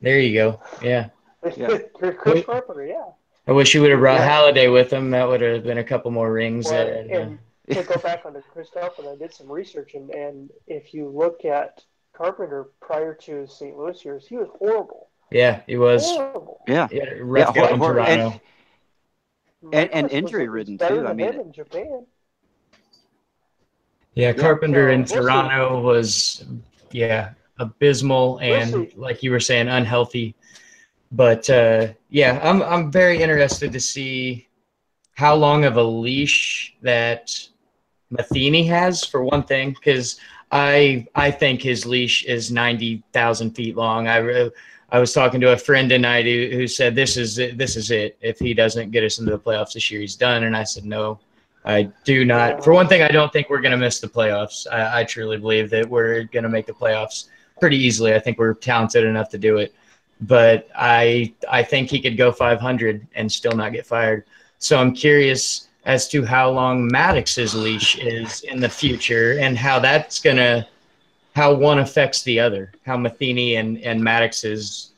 [SPEAKER 3] There you go. Yeah.
[SPEAKER 1] Chris Carpenter, yeah.
[SPEAKER 3] I wish he would have brought Halladay with him. That would have been a couple more rings.
[SPEAKER 1] And to go back onto Chris Carpenter, I did some research, and if you look at Carpenter prior to his St. Louis years, he was horrible.
[SPEAKER 3] Yeah, he was.
[SPEAKER 1] Horrible.
[SPEAKER 3] Yeah. Rough in Toronto.
[SPEAKER 2] And injury-ridden, too. I mean,
[SPEAKER 1] in Japan.
[SPEAKER 3] Yeah, Carpenter in Toronto was, abysmal and, like you were saying, unhealthy. But, I'm very interested to see how long of a leash that Matheny has, for one thing, because I think his leash is 90,000 feet long. I was talking to a friend tonight who said this is it. If he doesn't get us into the playoffs this year, he's done. And I said, no, I do not. For one thing, I don't think we're going to miss the playoffs. I truly believe that we're going to make the playoffs. pretty easily. I think we're talented enough to do it. But I think he could go 500 and still not get fired. So I'm curious as to how long Maddox's leash is in the future and how that's gonna how one affects the other. How Matheny and Maddox's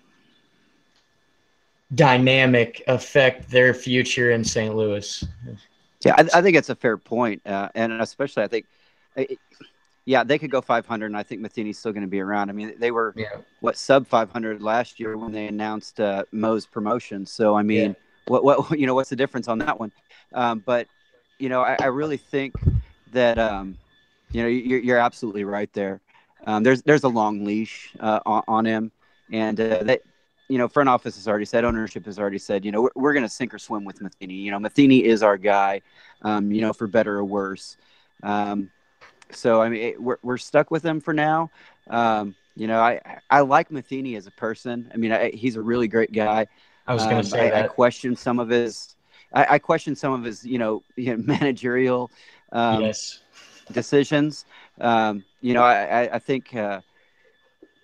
[SPEAKER 3] dynamic affect their future in St. Louis.
[SPEAKER 2] Yeah, I think it's a fair point, and especially I think, yeah, they could go 500, and I think Matheny's still going to be around. I mean, they were sub 500 last year when they announced Mo's promotion. So I mean, what what's the difference on that one? But I really think that you're absolutely right there. There's a long leash on him, and that front office has already said, ownership has already said, we're going to sink or swim with Matheny. Matheny is our guy, for better or worse. So I mean, we're stuck with him for now. I like Matheny as a person. I mean, he's a really great guy.
[SPEAKER 3] I was going to say that.
[SPEAKER 2] I question some of his. I question some of his, managerial decisions. I think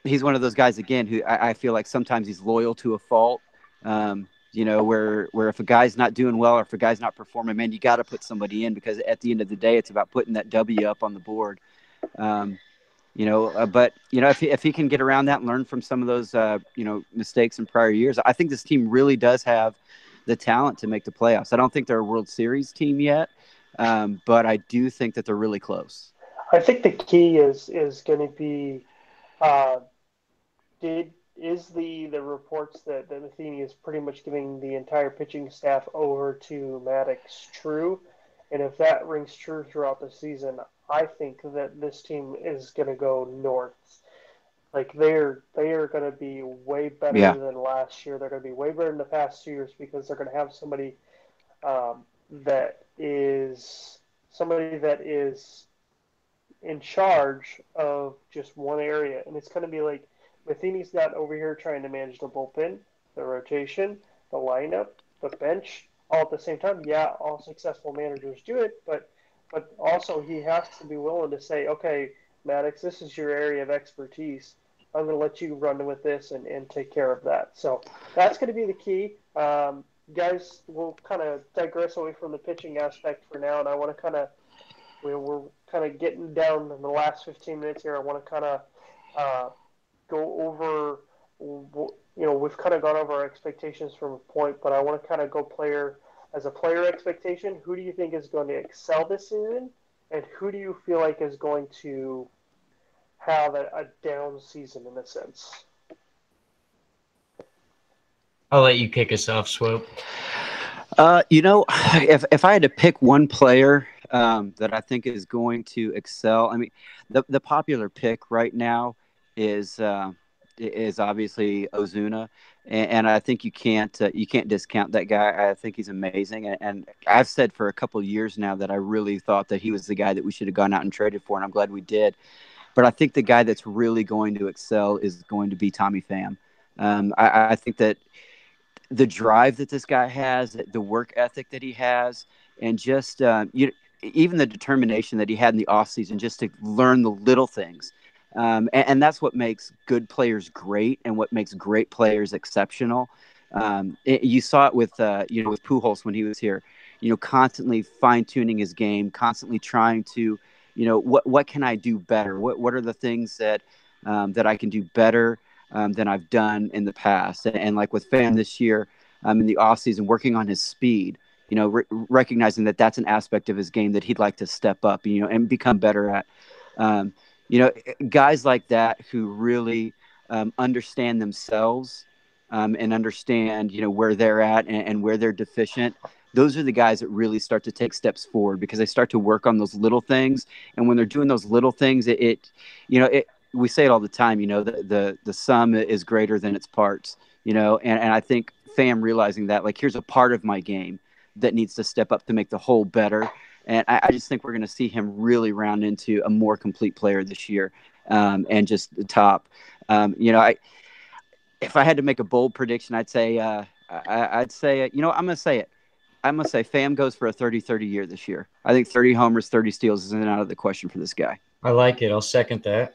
[SPEAKER 2] he's one of those guys again who I feel like sometimes he's loyal to a fault. Where if a guy's not doing well or if a guy's not performing, man, you got to put somebody in, because at the end of the day, it's about putting that W up on the board. But if he can get around that and learn from some of those mistakes in prior years, I think this team really does have the talent to make the playoffs. I don't think they're a World Series team yet, but I do think that they're really close.
[SPEAKER 1] I think the key is going to be the reports that Matheny is pretty much giving the entire pitching staff over to Maddox true? And if that rings true throughout the season, I think that this team is going to go north. Like they are going to be way better than last year. They're going to be way better than the past 2 years, because they're going to have somebody that is in charge of just one area, and it's going to be like Matheny's not over here trying to manage the bullpen, the rotation, the lineup, the bench, all at the same time. Yeah, all successful managers do it, but also he has to be willing to say, okay, Maddox, this is your area of expertise. I'm going to let you run with this and take care of that. So that's going to be the key. Guys, we'll kind of digress away from the pitching aspect for now, and I want to kind of we're kind of getting down in the last 15 minutes here. I want to kind of go over, we've kind of gone over our expectations from a point, but I want to kind of go player expectation. Who do you think is going to excel this season, and who do you feel like is going to have a down season in a sense?
[SPEAKER 3] I'll let you kick us off, Swop.
[SPEAKER 2] If I had to pick one player that I think is going to excel, I mean, the popular pick right now is obviously Ozuna, and I think you can't discount that guy. I think he's amazing, and I've said for a couple of years now that I really thought that he was the guy that we should have gone out and traded for, and I'm glad we did. But I think the guy that's really going to excel is going to be Tommy Pham. I think that the drive that this guy has, the work ethic that he has, and just even the determination that he had in the offseason just to learn the little things. And that's what makes good players great and what makes great players exceptional. You saw it with with Pujols when he was here, constantly fine-tuning his game, constantly trying to, what can I do better? What are the things that I can do better than I've done in the past? And like with Pham this year, in the offseason, working on his speed, recognizing that that's an aspect of his game that he'd like to step up, and become better at. Guys like that who really understand themselves and understand, where they're at and where they're deficient. Those are the guys that really start to take steps forward, because they start to work on those little things. And when they're doing those little things, we say it all the time, the sum is greater than its parts, and I think Pham realizing that, like, here's a part of my game that needs to step up to make the whole better. And I just think we're going to see him really round into a more complete player this year, and just the top. If I had to make a bold prediction, I'd say, I'm going to say it. I'm going to say Pham goes for a 30-30 year this year. I think 30 homers, 30 steals isn't out of the question for this guy.
[SPEAKER 3] I like it. I'll second that.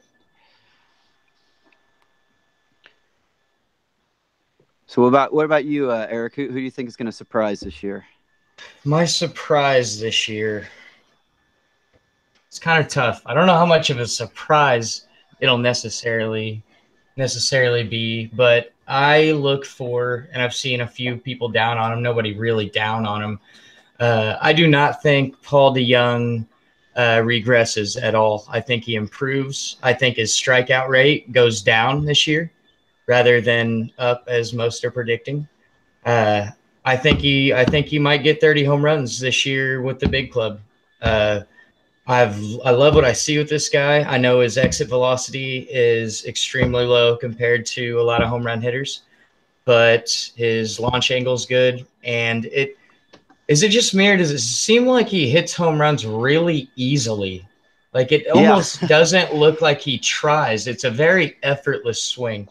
[SPEAKER 2] So what about you, Eric? Who do you think is going to surprise this year?
[SPEAKER 3] My surprise this year, it's kind of tough. I don't know how much of a surprise it'll necessarily be, but I look for, and I've seen a few people down on him. Nobody really down on him. I do not think Paul DeYoung regresses at all. I think he improves. I think his strikeout rate goes down this year rather than up, as most are predicting. Uh, I think he might get 30 home runs this year with the big club. Uh, I love what I see with this guy. I know his exit velocity is extremely low compared to a lot of home run hitters, but his launch angle is good. And it just me, or does it seem like he hits home runs really easily? Like it
[SPEAKER 2] Yeah.
[SPEAKER 3] almost doesn't look like he tries. It's a very effortless swing.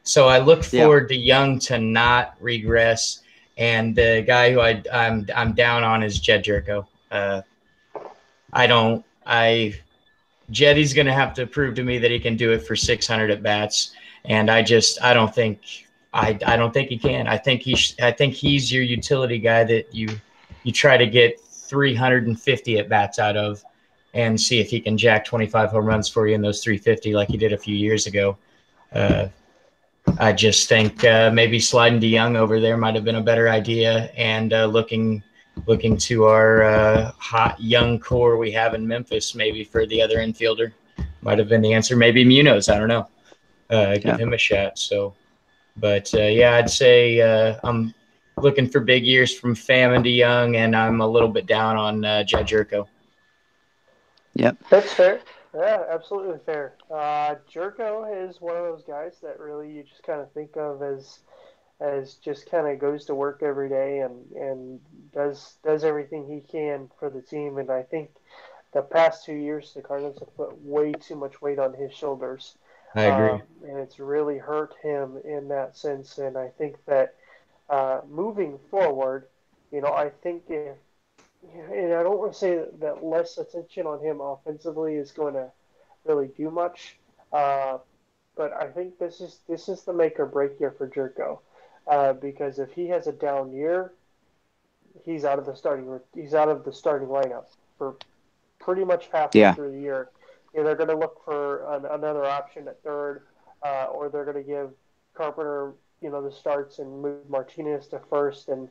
[SPEAKER 3] So I look
[SPEAKER 2] Yeah.
[SPEAKER 3] forward to Young to not regress. And the guy who I'm down on is Jed Jerko. I don't I Jetty's going to have to prove to me that he can do it for 600 at bats, and I don't think I don't think he can. I think he's your utility guy that you try to get 350 at bats out of, and see if he can jack 25 home runs for you in those 350 like he did a few years ago. I just think maybe sliding DeYoung over there might have been a better idea, and looking to our hot young core we have in Memphis, maybe for the other infielder, might have been the answer. Maybe Munoz, I don't know. Give him a shot. So, but yeah, I'd say I'm looking for big years from Pham and DeYoung, and I'm a little bit down on Jed Jerko.
[SPEAKER 2] Yep.
[SPEAKER 1] That's fair. Yeah, absolutely fair. Jerko is one of those guys that really you just kind of think of as just kind of goes to work every day and does everything he can for the team. And I think the past 2 years the Cardinals have put way too much weight on his shoulders,
[SPEAKER 3] I agree.
[SPEAKER 1] and it's really hurt him in that sense. And I think that moving forward, I think if and I don't want to say that less attention on him offensively is going to really do much, uh, but I think this is the make or break year for Jerko, because if he has a down year, he's out of the starting lineup for pretty much halfway
[SPEAKER 2] Yeah.
[SPEAKER 1] through the year. They're going to look for another option at third, or they're going to give Carpenter the starts and move Martinez to first and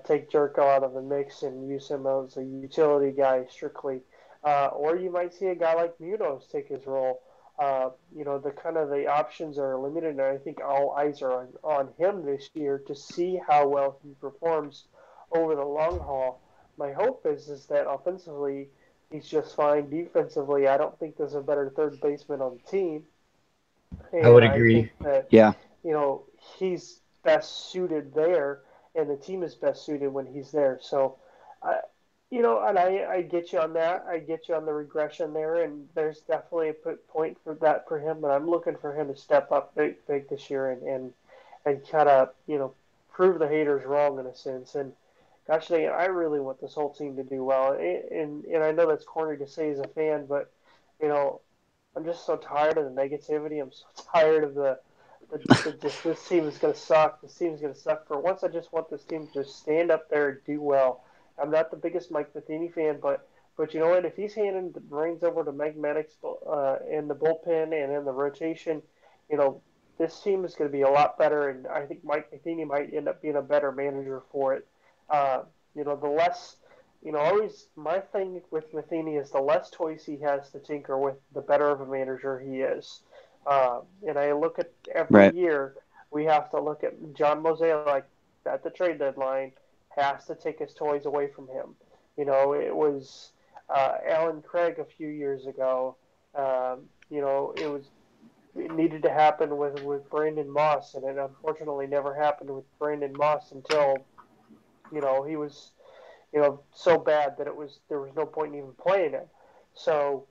[SPEAKER 1] take Jerko out of the mix and use him as a utility guy strictly. Or you might see a guy like Munoz take his role. The options are limited, and I think all eyes are on him this year to see how well he performs over the long haul. My hope is that offensively he's just fine. Defensively, I don't think there's a better third baseman on the team,
[SPEAKER 3] I would
[SPEAKER 1] and I think
[SPEAKER 3] agree.
[SPEAKER 1] that
[SPEAKER 2] Yeah.
[SPEAKER 1] he's best suited there, and the team is best suited when he's there. So, I, and I get you on that. I get you on the regression there, and there's definitely a point for that for him. But I'm looking for him to step up big this year and kind of prove the haters wrong in a sense. And gosh dang it, I really want this whole team to do well. And I know that's corny to say as a fan, but you know I'm just so tired of the negativity. I'm so tired of the just this team is going to suck. This team is going to suck. For once, I just want this team to stand up there and do well. I'm not the biggest Mike Matheny fan, but you know what? If he's handing the reins over to Mike Maddox in the bullpen and in the rotation, you know this team is going to be a lot better. And I think Mike Matheny might end up being a better manager for it. Uh, the less always my thing with Matheny is the less toys he has to tinker with, the better of a manager he is. And I look at every
[SPEAKER 2] Right.
[SPEAKER 1] year, we have to look at John Mosaic at the trade deadline has to take his toys away from him. It was Alan Craig a few years ago. It needed to happen with Brandon Moss, and it unfortunately never happened with Brandon Moss until he was so bad that there was no point in even playing him. So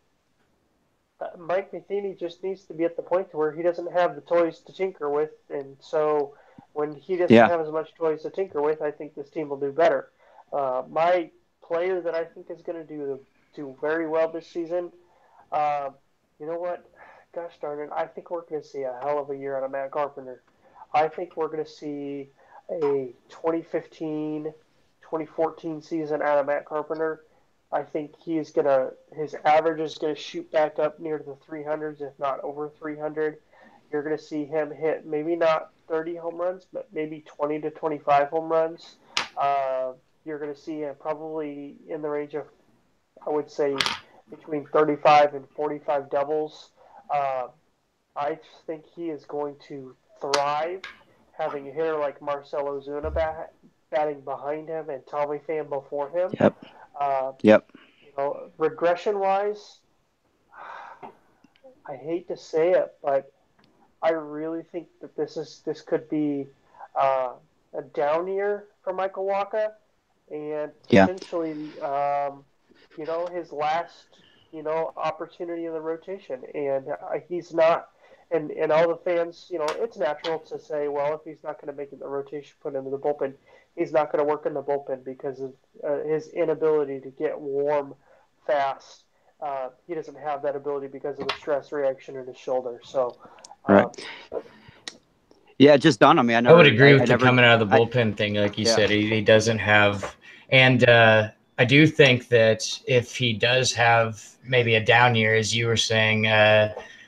[SPEAKER 1] Mike Matheny just needs to be at the point where he doesn't have the toys to tinker with, and so when he doesn't
[SPEAKER 2] Yeah.
[SPEAKER 1] have as much toys to tinker with, I think this team will do better. My player that I think is going to do very well this season, uh, you know what? Gosh darn it! I think we're going to see a hell of a year out of Matt Carpenter. I think we're going to see a 2015, 2014 season out of Matt Carpenter. I think his average is going to shoot back up near the 300s, if not over 300. You're going to see him hit maybe not 30 home runs, but maybe 20 to 25 home runs. You're going to see him probably in the range of, I would say, between 35 and 45 doubles. Uh, I think he is going to thrive having a hitter like Marcell Ozuna batting behind him and Tommy Pham before him.
[SPEAKER 2] Yep.
[SPEAKER 1] Uh,
[SPEAKER 2] Yep.
[SPEAKER 1] Regression wise, I hate to say it, but I really think that this could be a down year for Michael Wacha, and potentially, his last, opportunity in the rotation, and he's not. And all the fans, it's natural to say, well, if he's not going to make it in the rotation, put him in the bullpen. He's not going to work in the bullpen because of his inability to get warm fast. He doesn't have that ability because of the stress reaction in his shoulder. So,
[SPEAKER 2] right. Yeah, it just dawned on me.
[SPEAKER 3] I would agree with the coming out of the bullpen thing. Like you said, he doesn't have. And I do think that if he does have maybe a down year, as you were saying,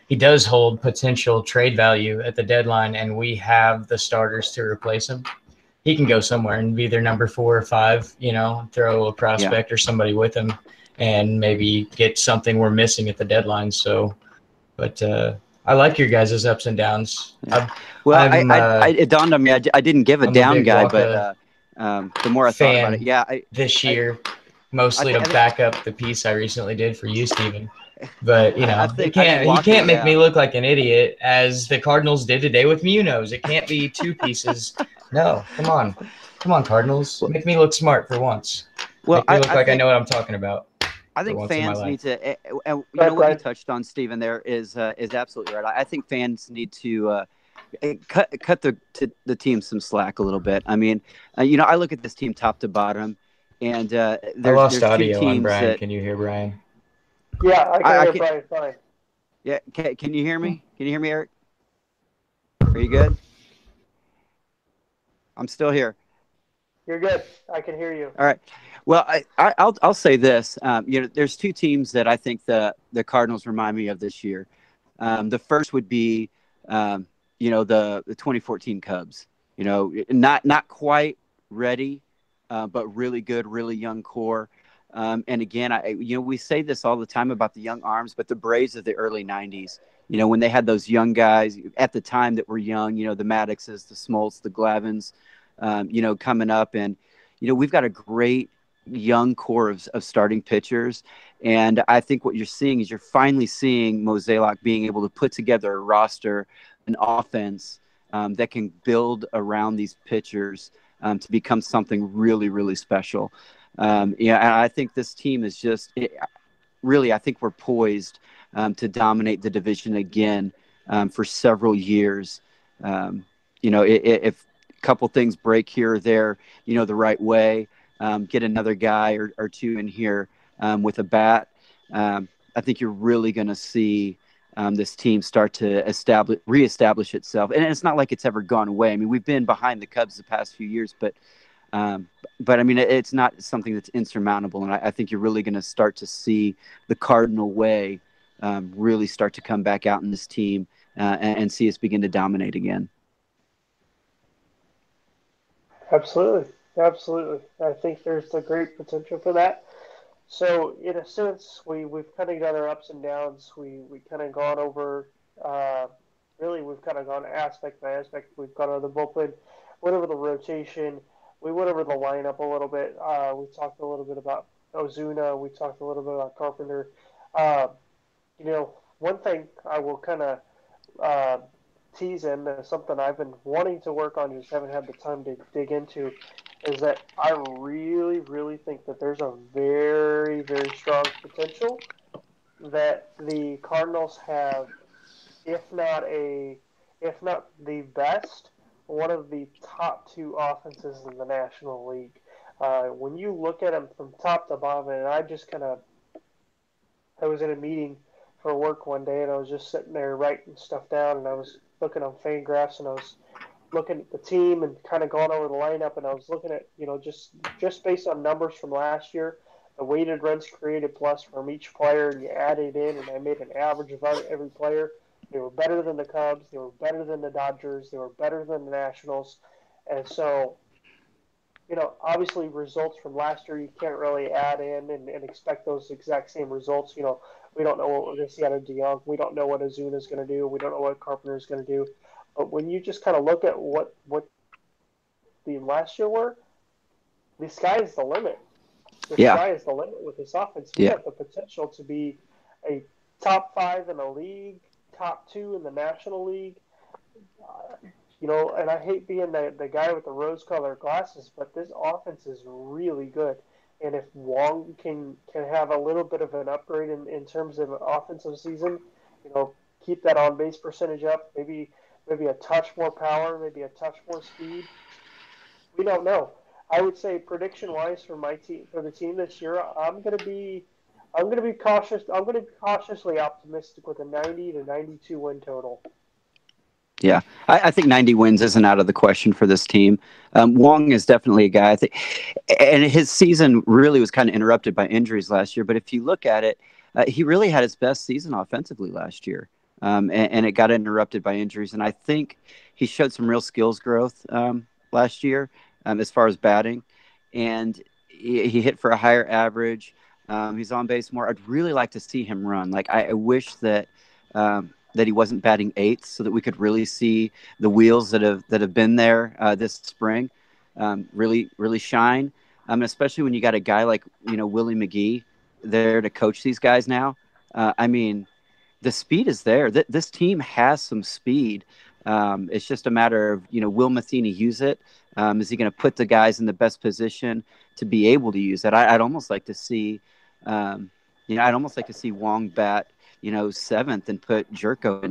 [SPEAKER 3] he does hold potential trade value at the deadline, and we have the starters to replace him. He can go somewhere and be their number 4 or 5, throw a prospect or somebody with him and maybe get something we're missing at the deadline. So, but I like your guys' ups and downs.
[SPEAKER 2] Yeah. It dawned on me. I didn't give a down guy, but the more I thought about it,
[SPEAKER 3] this year, mostly to back up the piece I recently did for you, Steven. But he can't make me look like an idiot as the Cardinals did today with Munoz. It can't be 2 pieces. No, come on, Cardinals. Make me look smart for once. Make me look like I know what I'm talking about.
[SPEAKER 2] I think fans need to. What you touched on, Steven, there is absolutely right. I think fans need to cut the team some slack a little bit. I mean, I look at this team top to bottom, and there's
[SPEAKER 3] lost audio
[SPEAKER 2] 2 teams
[SPEAKER 3] on Brian. Can you hear Brian?
[SPEAKER 1] Yeah, I can hear Brian fine.
[SPEAKER 2] Yeah, can you hear me? Can you hear me, Eric? Are you good? I'm still here.
[SPEAKER 1] You're good. I can hear you.
[SPEAKER 2] All right. Well, I'll say this. There's 2 teams that I think the Cardinals remind me of this year. The first would be, the 2014 Cubs. Not quite ready, but really good, really young core. And again, we say this all the time about the young arms, but the Braves of the early 90s, when they had those young guys at the time that were young, the Maddoxes, the Smoltz, the Glavins, coming up. And, we've got a great young core of starting pitchers. And I think what you're seeing is you're finally seeing Mozeliak being able to put together a roster, an offense that can build around these pitchers to become something really, really special. And I think this team is I think we're poised to dominate the division again for several years. If a couple things break here or there, the right way, get another guy or 2 in here with a bat, I think you're really going to see this team start to reestablish itself. And it's not like it's ever gone away. I mean, we've been behind the Cubs the past few years, but I mean, it's not something that's insurmountable. And I think you're really going to start to see the Cardinal way really start to come back out in this team and see us begin to dominate again.
[SPEAKER 1] Absolutely. I think there's a great potential for that. So, in a sense, we've kind of got our ups and downs. We kind of gone over, really, we've kind of gone aspect by aspect. We've gone over the bullpen, went over the rotation. We went over the lineup a little bit. We talked a little bit about Ozuna. We talked a little bit about Carpenter. One thing I will kind of tease in, something I've been wanting to work on, just haven't had the time to dig into, is that I really, really think that there's a very, very strong potential that the Cardinals have, if not the best, one of the top 2 offenses in the National League. When you look at them from top to bottom, and I was in a meeting for work one day, and I was just sitting there writing stuff down, and I was looking on Fangraphs, and I was looking at the team and kind of going over the lineup, and I was looking at, just based on numbers from last year, the weighted runs created plus from each player, and you added in, and I made an average of every player. They were better than the Cubs. They were better than the Dodgers. They were better than the Nationals. And so, obviously results from last year you can't really add in and expect those exact same results. We don't know what we're going to see out of DeYoung. We don't know what Azuna is going to do. We don't know what Carpenter is going to do. But when you just kind of look at what the last year were, the sky is the limit. The sky is the limit with this offense. We have the potential to be a top 5 in the league, top 2 in the National League. And I hate being the guy with the rose-colored glasses, but this offense is really good. And if Wong can have a little bit of an upgrade in terms of offensive season, keep that on-base percentage up, maybe a touch more power, maybe a touch more speed. We don't know. I would say prediction-wise for the team this year, I'm going to be cautious. I'm going to be cautiously optimistic with a 90 to 92 win total.
[SPEAKER 2] Yeah, I think 90 wins isn't out of the question for this team. Wong is definitely a guy, I think, and his season really was kind of interrupted by injuries last year. But if you look at it, he really had his best season offensively last year, and it got interrupted by injuries. And I think he showed some real skills growth last year as far as batting, and he hit for a higher average. He's on base more. I'd really like to see him run. Like I wish that. That he wasn't batting eighth, so that we could really see the wheels that have been there this spring really shine. Especially when you got a guy like Willie McGee there to coach these guys now. I mean, the speed is there. This team has some speed. It's just a matter of will Matheny use it? Is he going to put the guys in the best position to be able to use it? I'd almost like to see. I'd almost like to see Wong bat. 7th and put Jerko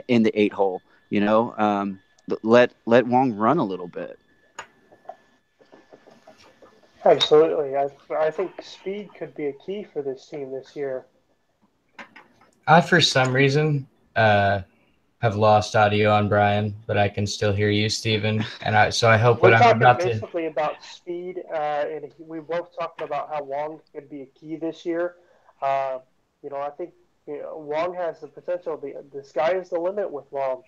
[SPEAKER 2] in the 8 hole. Let Wong run a little bit.
[SPEAKER 1] Absolutely, I think speed could be a key for this team this year.
[SPEAKER 3] I, for some reason, have lost audio on Brian, but I can still hear you, Steven. And I hope
[SPEAKER 1] we're
[SPEAKER 3] what I'm about
[SPEAKER 1] to basically about speed, and we both talked about how Wong could be a key this year. I think. Wong has the potential. The sky is the limit with Wong.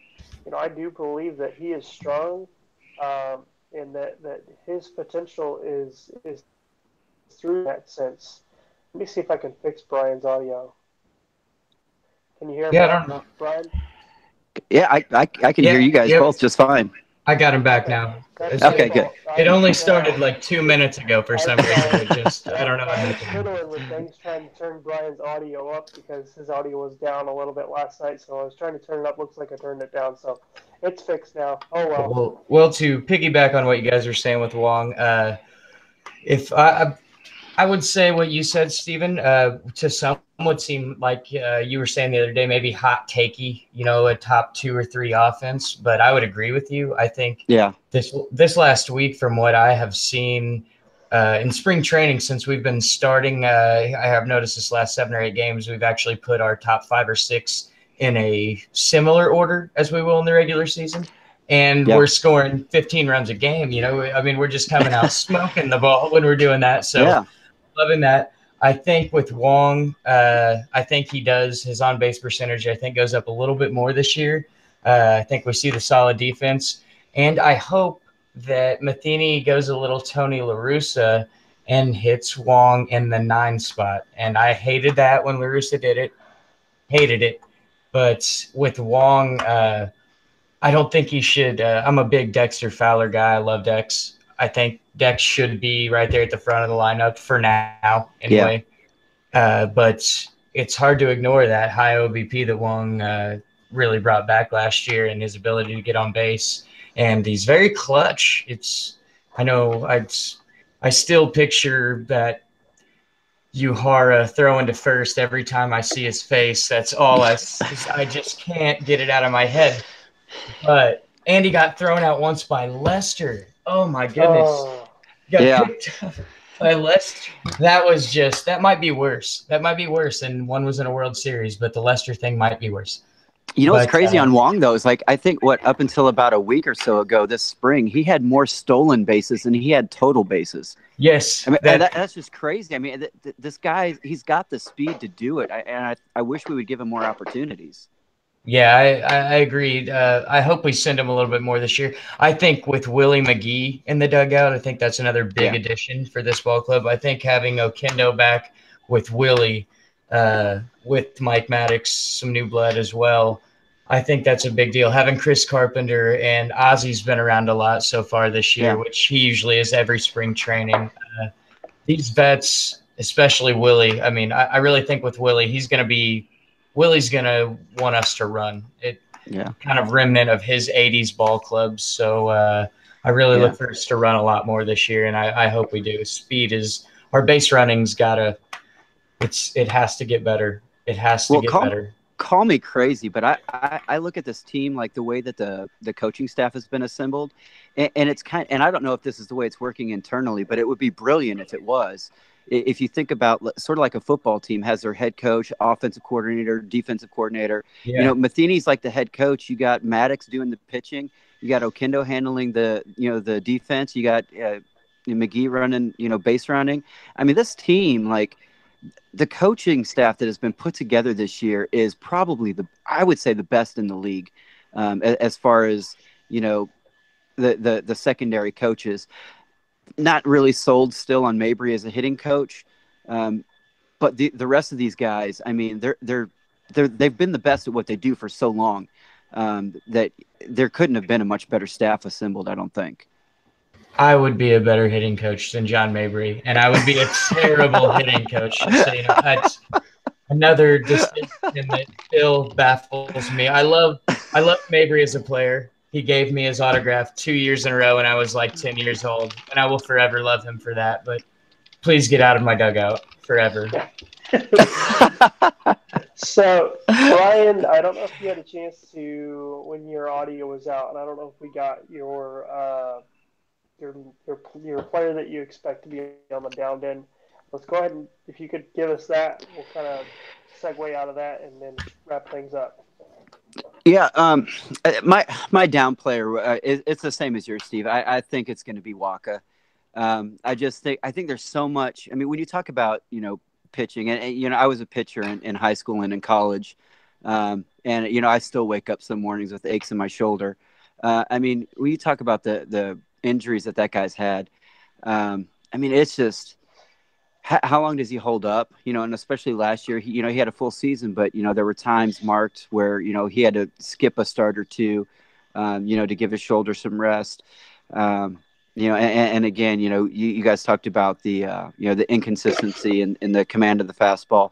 [SPEAKER 1] I do believe that he is strong, and that his potential is through that sense. Let me see if I can fix Brian's audio. Can you hear me?
[SPEAKER 3] I don't know.
[SPEAKER 1] Brian?
[SPEAKER 2] Yeah, I can hear you guys both just fine.
[SPEAKER 3] I got him back now.
[SPEAKER 2] Okay, good.
[SPEAKER 3] It only started like 2 minutes ago for some reason. I don't know what happened.
[SPEAKER 1] I was fiddling with things trying to turn Brian's audio up because his audio was down a little bit last night. So I was trying to turn it up. Looks like I turned it down. So it's fixed now. Oh, well.
[SPEAKER 3] Well, to piggyback on what you guys were saying with Wong, if I would say what you said, Steven, to some would seem like you were saying the other day, maybe hot takey, a top 2 or 3 offense. But I would agree with you. I think this last week, from what I have seen in spring training, since we've been starting, I have noticed this last 7 or 8 games, we've actually put our top 5 or 6 in a similar order as we will in the regular season. And we're scoring 15 runs a game. We're just coming out smoking the ball when we're doing that. So loving that. I think with Wong, I think he does his on-base percentage, I think, goes up a little bit more this year. I think we see the solid defense. And I hope that Matheny goes a little Tony La Russa and hits Wong in the 9 spot. And I hated that when La Russa did it. Hated it. But with Wong, I don't think he should. I'm a big Dexter Fowler guy. I love Dex. I think Dex should be right there at the front of the lineup for now, anyway. But it's hard to ignore that high OBP that Wong really brought back last year and his ability to get on base. And he's very clutch. I still picture that Uhara throwing to first every time I see his face. That's all I just can't get it out of my head. But Andy got thrown out once by Lester. Oh my goodness. Got picked up by Lester. That might be worse. That might be worse. And one was in a World Series, but the Lester thing might be worse.
[SPEAKER 2] You know what's
[SPEAKER 3] But
[SPEAKER 2] crazy on Wong though is like I think up until about a week or so ago this spring he had more stolen bases than he had total bases.
[SPEAKER 3] yes,
[SPEAKER 2] I mean
[SPEAKER 3] that
[SPEAKER 2] that's just crazy. I mean this guy he's got the speed to do it, I wish we would give him more opportunities.
[SPEAKER 3] Yeah, I agreed. I hope we send him a little bit more this year. I think with Willie McGee in the dugout, I think that's another big
[SPEAKER 2] Yeah,
[SPEAKER 3] addition for this ball club. I think having Okendo back with Willie, with Mike Maddox, some new blood as well. I think that's a big deal. Having Chris Carpenter and Ozzy's been around a lot so far this year,
[SPEAKER 2] yeah,
[SPEAKER 3] which he usually is every spring training. These vets, especially Willie, I mean, I really think with Willie, Willie's going to want us to run. It
[SPEAKER 2] yeah,
[SPEAKER 3] kind of remnant of his 80s ball clubs. So I really
[SPEAKER 2] yeah.
[SPEAKER 3] look for us to run a lot more this year, and I hope we do. Speed is our base running's it has to get better. It has to
[SPEAKER 2] Well,
[SPEAKER 3] get better.
[SPEAKER 2] call me crazy, but I look at this team like the way that the coaching staff has been assembled, and it's and I don't know if this is the way it's working internally, but it would be brilliant if it was. If you think about sort of like a football team has their head coach, offensive coordinator, defensive coordinator. You
[SPEAKER 3] Yeah.
[SPEAKER 2] know, Matheny's like the head coach. You got Maddox doing the pitching. You got Okendo handling the defense. You got McGee running base running. I mean, this team like the coaching staff that has been put together this year is probably I would say the best in the league, as far as you know the secondary coaches. Not really sold still on Mabry as a hitting coach, um, but the rest of these guys, I mean, they've been the best at what they do for so long, that there couldn't have been a much better staff assembled. I don't think.
[SPEAKER 3] I would be a better hitting coach than John Mabry, and I would be a terrible hitting coach. Just so you know, that's another distinction that still baffles me. I love Mabry as a player. He gave me his autograph 2 years in a row when I was like 10 years old, and I will forever love him for that. But please get out of my dugout forever.
[SPEAKER 1] So, Brian, I don't know if you had a chance to when your audio was out, and I don't know if we got your your player that you expect to be on the down end. Let's go ahead and if you could give us that, we'll kind of segue out of that and then wrap things up.
[SPEAKER 2] Yeah, my down player, it's the same as yours, Steve. I think it's going to be Waka. I think there's so much. I mean, when you talk about pitching, and I was a pitcher in high school and in college, and I still wake up some mornings with aches in my shoulder. I mean, when you talk about the injuries that guy's had, I mean, it's just how long does he hold up? And especially last year, he had a full season, but there were times marked where he had to skip a start or two, to give his shoulder some rest. And again, you guys talked about the inconsistency in the command of the fastball.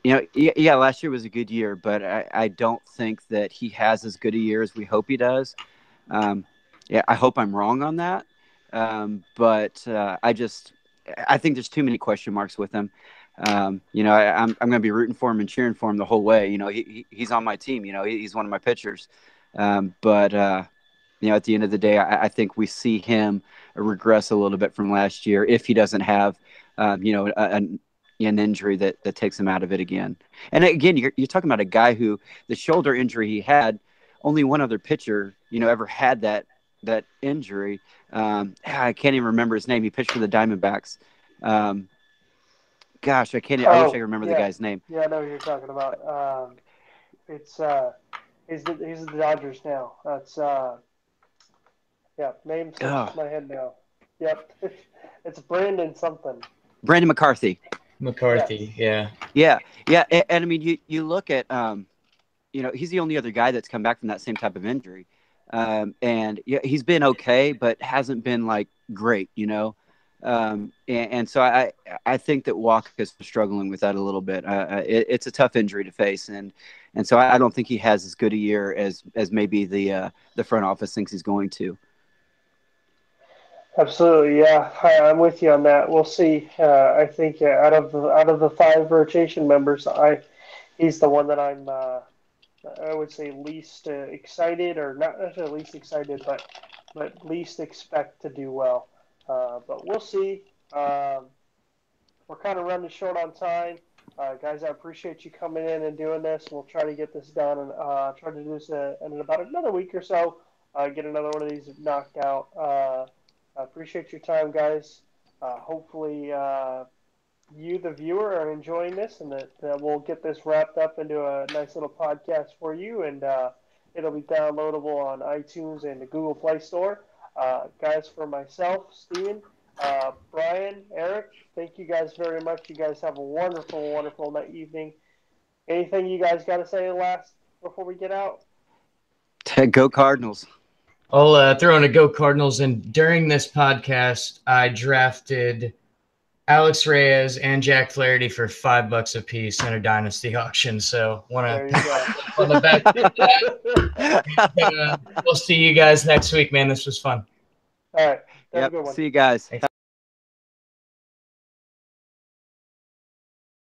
[SPEAKER 2] Yeah, last year was a good year, but I don't think that he has as good a year as we hope he does. Yeah, I hope I'm wrong on that. But I think there's too many question marks with him. I'm going to be rooting for him and cheering for him the whole way. He's on my team. He's one of my pitchers. But at the end of the day, I think we see him regress a little bit from last year if he doesn't have, an injury that takes him out of it again. And again, you're talking about a guy who the shoulder injury he had, only one other pitcher, ever had that injury. I can't even remember his name. He pitched for the Diamondbacks. Gosh, I can't. I wish I could remember the guy's name.
[SPEAKER 1] Yeah, I know who you're talking about. It's he's the Dodgers now. That's name slips my head now. Yep, it's Brandon something.
[SPEAKER 2] Brandon McCarthy.
[SPEAKER 3] McCarthy,
[SPEAKER 2] yeah. And I mean, you look at he's the only other guy that's come back from that same type of injury. And yeah, he's been okay, but hasn't been like great, and so I think that Walker is struggling with that a little bit. It's a tough injury to face, and so I don't think he has as good a year as maybe the front office thinks he's going to.
[SPEAKER 1] Absolutely, yeah. I'm with you on that. We'll see. I think out of the five rotation members, he's the one that I would say least excited, or not necessarily least excited, but least expect to do well. But we'll see. We're kind of running short on time. Guys, I appreciate you coming in and doing this. We'll try to get this done and try to do this in about another week or so. Get another one of these knocked out. I appreciate your time, guys. Hopefully, you, the viewer, are enjoying this, and that we'll get this wrapped up into a nice little podcast for you, and it'll be downloadable on iTunes and the Google Play Store. Guys, for myself, Steven, Brian, Eric, thank you guys very much. You guys have a wonderful, wonderful night, evening. Anything you guys got to say last before we get out?
[SPEAKER 2] Go Cardinals.
[SPEAKER 3] I'll throw in a Go Cardinals. And during this podcast, I drafted Alex Reyes and Jack Flaherty for $5 a piece in a dynasty auction. So want to on the back. We'll see you guys next week, man. This was fun.
[SPEAKER 1] All right.
[SPEAKER 2] Yep. See you guys.
[SPEAKER 3] Thanks.